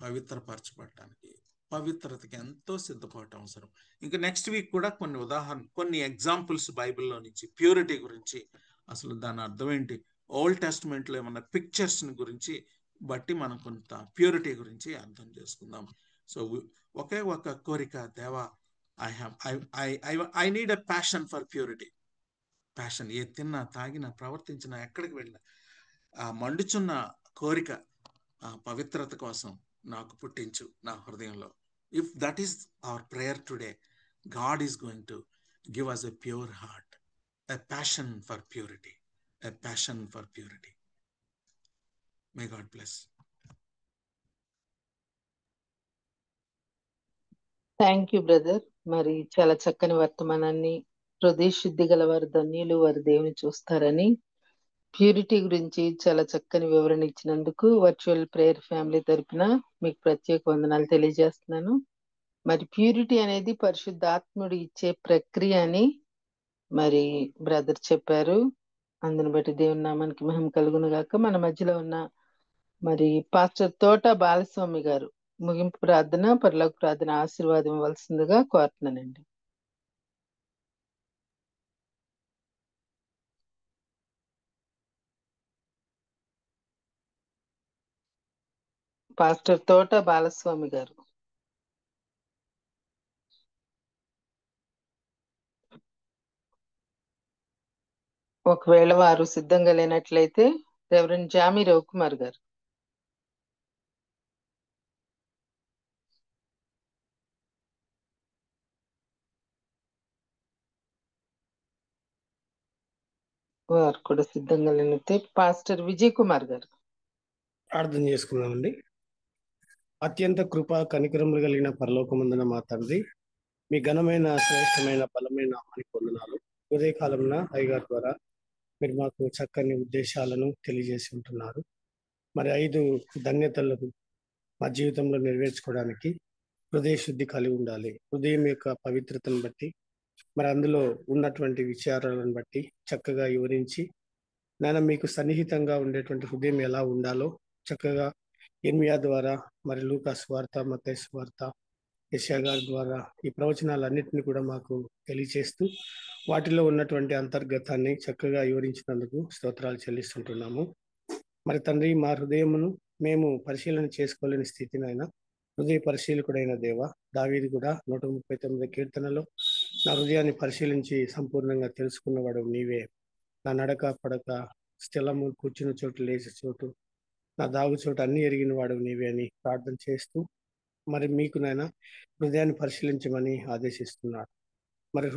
పవిత్రపరచబడటానికి, పవిత్రతకి ఎంతో సిద్ధపడటం అవసరం. ఇంకా నెక్స్ట్ వీక్ కూడా కొన్ని ఎగ్జాంపుల్స్ బైబిల్లో నుంచి ప్యూరిటీ గురించి, అసలు దాని అర్థం ఏంటి, ఓల్డ్ టెస్ట్మెంట్లో ఏమన్నా పిక్చర్స్ గురించి బట్టి మనం కొంత ప్యూరిటీ గురించి అర్థం చేసుకుందాం. సో ఒకే ఒక కోరిక, దేవా I need a passion for purity. Passion, ఏ తిన్నా తాగినా ప్రవర్తించినా ఎక్కడికి వెళ్ళినా ఆ మండుచున్న కోరిక, ఆ పవిత్రత కోసం నాకు పుట్టించు నా హృదయంలో. If that is our prayer today, God is going to give us a pure heart, a passion for purity, a passion for purity. May God bless. Thank you brother. మరి చాలా చక్కని వర్తమానాన్ని, హృదయ శుద్ధి గల వారు ధన్యులు, వారు దేవుని చూస్తారని, ప్యూరిటీ గురించి చాలా చక్కని వివరణ ఇచ్చినందుకు వర్చువల్ ప్రేయర్ ఫ్యామిలీ తరపున మీకు ప్రత్యేక వందనాలు తెలియజేస్తున్నాను. మరి ప్యూరిటీ అనేది పరిశుద్ధాత్ముడు ఇచ్చే ప్రక్రియ అని మరి బ్రదర్ చెప్పారు. అందుని బట్టి దేవుని నామానికి మహిమ కలుగును గాక. మన మధ్యలో ఉన్న మరి పాస్టర్ తోట బాలస్వామి గారు ముగింపు ప్రార్థన, పరలోక ప్రార్థన ఆశీర్వాదం ఇవ్వాల్సిందిగా కోరుతున్నానండి. పాస్టర్ తోట బాలస్వామి గారు. ఒకవేళ వారు సిద్ధంగా లేనట్లయితే రెవరెండ్ జామి రవికుమార్ గారు. వారు కూడా సిద్ధంగా లేనట్లయితే పాస్టర్ విజయ్ కుమార్ గారు. ప్రార్థన చేసుకుందామండి. అత్యంత కృపా కనికరములు కలిగిన పరలోకమందున మా తండ్రి, మీ ఘనమైన శ్రేష్టమైన బలమైన నామానికి వందనాలు. ఉదయకాలంన అయ్యగారి ద్వారా మీరు మాకు చక్కని ఉద్దేశాలను తెలియజేసి ఉంటున్నారు. మరి 5 ధన్యతలను మా జీవితంలో నెరవేర్చుకోవడానికి హృదయ శుద్ధి కలిగి ఉండాలి. హృదయం యొక్క పవిత్రతను బట్టి, మరి అందులో ఉన్నటువంటి విచారాలను బట్టి చక్కగా వివరించి, నాయన మీకు సన్నిహితంగా ఉండేటువంటి హృదయం ఎలా ఉండాలో చక్కగా ఇర్మియా ద్వారా, మరి లూకా సువార్త, మత్తయి సువార్త, యెషయా గారి ద్వారా ఈ ప్రవచనాలన్నింటినీ కూడా మాకు తెలియచేస్తూ వాటిలో ఉన్నటువంటి అంతర్గతాన్ని చక్కగా వివరించినందుకు స్తోత్రాలు చెల్లిస్తుంటున్నాము. మరి తండ్రి, మా హృదయమును మేము పరిశీలన చేసుకోలేని స్థితినైనా హృదయ పరిశీలకుడైన దేవ, దావీదు కూడా 139 కీర్తనలో నా హృదయాన్ని పరిశీలించి సంపూర్ణంగా తెలుసుకున్నవాడు నీవే, నా నడక పడక స్థలము కూర్చున్న చోటు లేచే చోటు నా దాగు చోటు అన్ని ఎరిగిన వాడు నీవే అని ప్రార్థన చేస్తూ, మరి మీకు నాయన హృదయాన్ని పరిశీలించమని ఆదేశిస్తున్నాడు. మరి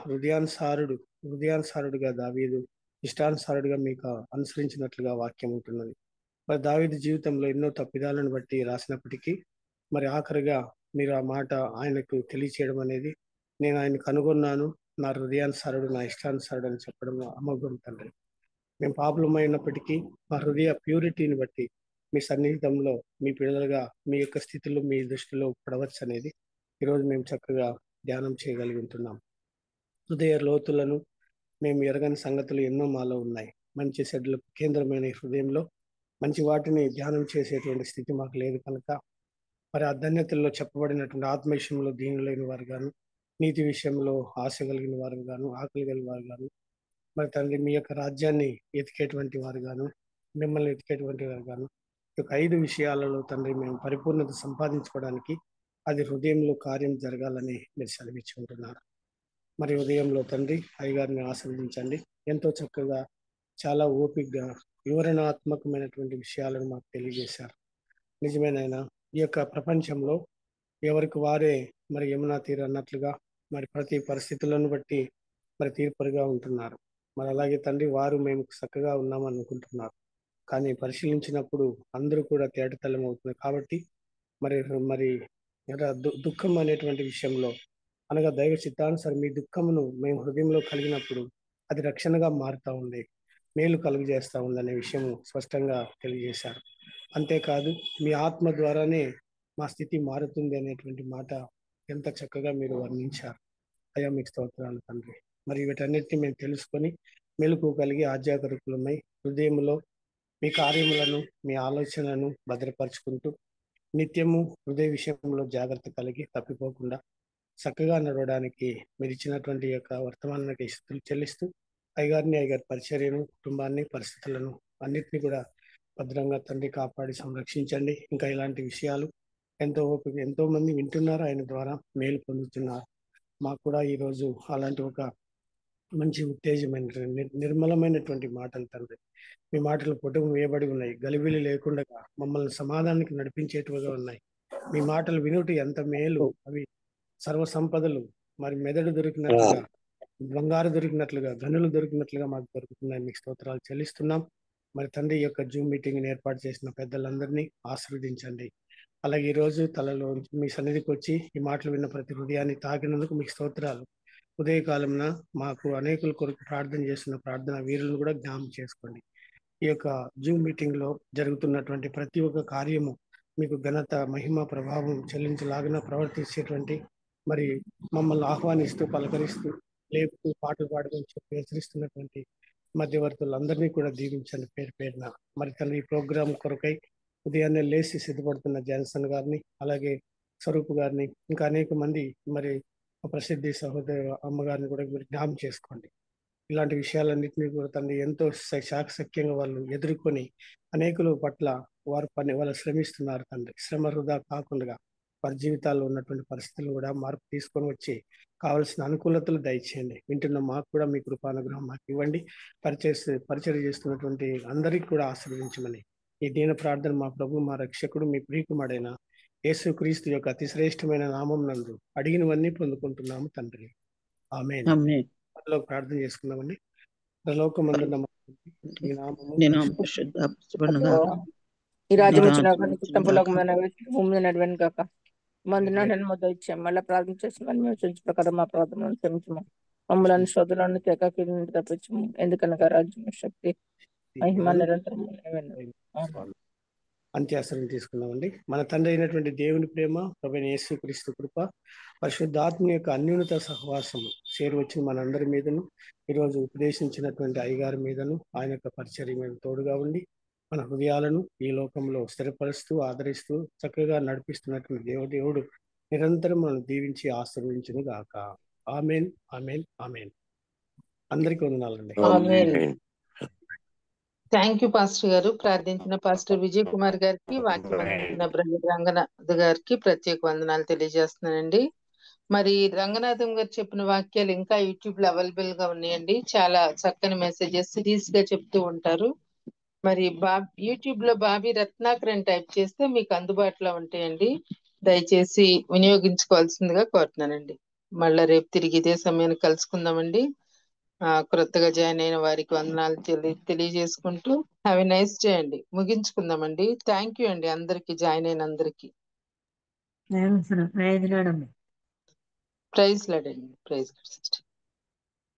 హృదయానుసారుడుగా దావీదు ఇష్టానుసారుడుగా మీకు అనుసరించినట్లుగా వాక్యం ఉంటున్నది. మరి దావీదు జీవితంలో ఎన్నో తప్పిదాలను బట్టి రాసినప్పటికీ మరి ఆఖరిగా మీరు ఆ మాట ఆయనకు తెలియచేయడం అనేది, నేను ఆయన కనుగొన్నాను, నా హృదయానుసారుడు, నా ఇష్టానుసారుడు అని చెప్పడం అమోఘం తండ్రి. మేము పాపులమైనప్పటికీ మా హృదయ ప్యూరిటీని బట్టి మీ సన్నిహితంలో మీ పిల్లలుగా మీ యొక్క స్థితిలో మీ దృష్టిలో పడవచ్చు అనేది ఈరోజు మేము చక్కగా ధ్యానం చేయగలిగి ఉంటున్నాం. హృదయ లోతులను మేము ఎరగని సంగతులు ఎన్నో మాలో ఉన్నాయి. మంచి చెడ్లకు కేంద్రమైన ఈ హృదయంలో మంచి వాటిని ధ్యానం చేసేటువంటి స్థితి మాకు లేదు కనుక, మరి ఆ ధన్యతల్లో చెప్పబడినటువంటి ఆత్మ విషయంలో దీనులైన వారు గాను, నీతి విషయంలో ఆశ కలిగిన వారు గాను, ఆకలి కలిగిన వారు గాను, మరి తండ్రి మీ యొక్క రాజ్యాన్ని ఎతికేటువంటి వారు గాను, మిమ్మల్ని ఎతికేటువంటి వారు గాను, ఈ యొక్క 5 విషయాలలో తండ్రి మేము పరిపూర్ణత సంపాదించుకోవడానికి అది హృదయంలో కార్యం జరగాలని మీరు సెలవిచ్చి ఉంటున్నారు. మరి ఉదయంలో తండ్రి అయ్యగారిని ఆశీర్వదించండి. ఎంతో చక్కగా చాలా ఓపికగా వివరణాత్మకమైనటువంటి విషయాలను మాకు తెలియజేశారు. నిజమేనైనా ఈ యొక్క ప్రపంచంలో ఎవరికి వారే మరి యమునా తీరు అన్నట్లుగా మరి ప్రతి పరిస్థితులను బట్టి మరి తీర్పరిగా ఉంటున్నారు. మరి అలాగే తండ్రి వారు మేము చక్కగా ఉన్నామని అనుకుంటున్నారు, కానీ పరిశీలించినప్పుడు అందరూ కూడా తేటతెల్లం అవుతున్నారు. కాబట్టి మరి మరి దుఃఖం అనేటువంటి విషయంలో, అనగా దైవ చిత్తానుసారం మీ దుఃఖమును మేము హృదయంలో కలిగినప్పుడు అది రక్షణగా మారుతూ ఉంది, మేలు కలుగజేస్తూ ఉంది అనే విషయం స్పష్టంగా తెలియజేశారు. అంతేకాదు మీ ఆత్మ ద్వారానే మా స్థితి మారుతుంది అనేటువంటి మాట ఎంత చక్కగా మీరు వర్ణించారు. అయ్యా మీకు స్తోత్రాలు తండ్రి. మరి వీటన్నిటిని మేము తెలుసుకొని మెలకు కలిగి ఆధ్యాత్మికులమై హృదయంలో మీ కార్యములను మీ ఆలోచనలను భద్రపరుచుకుంటూ నిత్యము హృదయ విషయంలో జాగ్రత్త కలిగి తప్పిపోకుండా చక్కగా నడవడానికి మీరు ఇచ్చినటువంటి యొక్క వర్తమానానికి స్తుతులు చెల్లిస్తూ అయ్యగారి పరిచర్యను, కుటుంబాన్ని, పరిస్థితులను అన్నిటినీ కూడా భద్రంగా తండ్రి కాపాడి సంరక్షించండి. ఇంకా ఇలాంటి విషయాలు ఎంతో మంది వింటున్నారు, ఆయన ద్వారా మేలు పొందుతున్నారు. మాకు కూడా ఈరోజు అలాంటి ఒక మంచి ఉత్తేజమైన నిర్మలమైనటువంటి మాటలు తండ్రి, మీ మాటలు పొటము వేయబడి ఉన్నాయి, గలిబిలి లేకుండా మమ్మల్ని సమాధానానికి నడిపించేట్టుగా ఉన్నాయి. మీ మాటలు వినుటి ఎంత మేలు, అవి సర్వ సంపదలు మరి మెదడు దొరికినట్లుగా, బంగారు దొరికినట్లుగా, గనులు దొరికినట్లుగా మాకు దొరుకుతున్నాయి. మీకు స్తోత్రాలు చెల్లిస్తున్నాం. మరి తండ్రి యొక్క జూమ్ మీటింగ్ ఏర్పాటు చేసిన పెద్దలందరినీ ఆశీర్వదించండి. అలాగే ఈరోజు తలలో మీ సన్నిధికి వచ్చి ఈ మాటలు విన్న ప్రతి హృదయాన్ని తాకినందుకు మీకు స్తోత్రాలు. ఉదయకాలంన మాకు అనేకుల కొరకు ప్రార్థన చేస్తున్న ప్రార్థన వీరులను కూడా జ్ఞాపకం చేసుకోండి. ఈ యొక్క జూమ్ మీటింగ్ లో జరుగుతున్నటువంటి ప్రతి ఒక్క కార్యము మీకు ఘనత, మహిమ, ప్రభావం చెల్లించలాగిన ప్రవర్తించేటువంటి, మరి మమ్మల్ని ఆహ్వానిస్తూ పలకరిస్తూ లేపుతూ పాటలు పాడమని చెప్పి హెచ్చరిస్తున్నటువంటి మధ్యవర్తులందరినీ కూడా దీవించండి పేరు పేరున. మరి తండ్రి ఈ ప్రోగ్రాం కొరకై ఉదయాన్నే లేచి సిద్ధపడుతున్న జాన్సన్ గారిని, అలాగే స్వరూప్ గారిని, ఇంకా అనేక మంది మరి ప్రసిద్ధి సహోదరు అమ్మగారిని కూడా మీరు జ్ఞాపకం చేసుకోండి. ఇలాంటి విషయాలన్నింటినీ కూడా తండ్రి ఎంతో చాకచక్యంగా వాళ్ళు ఎదుర్కొని అనేకుల పట్ల వాళ్ళు శ్రమిస్తున్నారు తండ్రి. శ్రమ వృధా కాకుండా వారి జీవితాల్లో ఉన్నటువంటి పరిస్థితులు కూడా మార్పు తీసుకొని వచ్చి కావలసిన అనుకూలతలు దయచేయండి. వింటున్న మాకు కూడా మీ కృపానుగ్రహం మాకు ఇవ్వండి. పరిచయం చేస్తున్నటువంటి అందరికీ కూడా ఆశీర్వదించమని ఈ దీన ప్రార్థన మా ప్రభు, మా రక్షకుడు, మీ ప్రియకుమారైన యేసుక్రీస్తు యొక్క అతి శ్రేష్టమైన నామం నందు అడిగినవన్నీ పొందుకుంటున్నాము తండ్రి. ఆమేన్. ప్రార్థన చేసుకుందామండి. పరలోకమందున్న మా తండ్రి, మీ నామము పరిశుద్ధపరచబడునుగా. ఈ రాజ్యం నీ వచ్చిన రాజ్యం వచ్చునుగాక. భూమి నడవని కాక మందున మొదలు ఇచ్చాం. మళ్ళీ ప్రార్థన చేసిన మేము ప్రకారం మా ప్రార్థనను క్షమించము. మమ్మల్ని శోధనలను తెగకి తప్పించము. ఎందుకనగా రాజ్యం, శక్తి, మహిమ నిరంతరం అంత్యాసనం తీసుకున్నామండి. మన తండ్రి అయినటువంటి దేవుని ప్రేమ, ప్రభువైన యేసుక్రీస్తు కృప, పరిశుద్ధాత్మ యొక్క అన్యోన్యత సహవాసము చేరువచ్చిన మనందరి మీదను, ఈరోజు ఉపదేశించినటువంటి అయ్యగారి మీదను, ఆయన యొక్క పరిచర్య మీద తోడుగా ఉండి మన హృదయాలను ఈ లోకంలో స్థిరపరుస్తూ ఆదరిస్తూ చక్కగా నడిపిస్తున్నటువంటి దేవుడు నిరంతరం మనం దీవించి ఆశీర్వదించును గాక. ఆమేన్, ఆమేన్, ఆమేన్. అందరికీ వందనాలండి. థ్యాంక్ యూ పాస్టర్ గారు. ప్రార్థించిన పాస్టర్ విజయ్ కుమార్ గారికి, వాక్యం అందించిన బ్రదర్ రంగనాథ్ గారికి ప్రత్యేక వందనాలు తెలియజేస్తున్నానండి. మరి రంగనాథం గారు చెప్పిన వాక్యాలు ఇంకా యూట్యూబ్ లో అవైలబుల్ గా ఉన్నాయండి. చాలా చక్కని మెసేజెస్ సిరీస్ గా చెప్తూ ఉంటారు. మరి యూట్యూబ్ లో బాబీ రత్నాకర్ అని టైప్ చేస్తే మీకు అందుబాటులో ఉంటాయండి. దయచేసి వినియోగించుకోవాల్సిందిగా కోరుతున్నానండి. మళ్ళా రేపు తిరిగి ఇదే సమయాన్ని కలుసుకుందామండి. కొత్తగా జాయిన్ అయిన వారికి వందనాలు తెలియజేసుకుంటూ హ్యావ్ ఎ నైస్ డే అండి. ముగించుకుందామండి. థ్యాంక్ యూ అండి అందరికి, జాయిన్ అయిన అందరికి. ప్రైజ్ లార్డ్ అండి. Praise lord sister.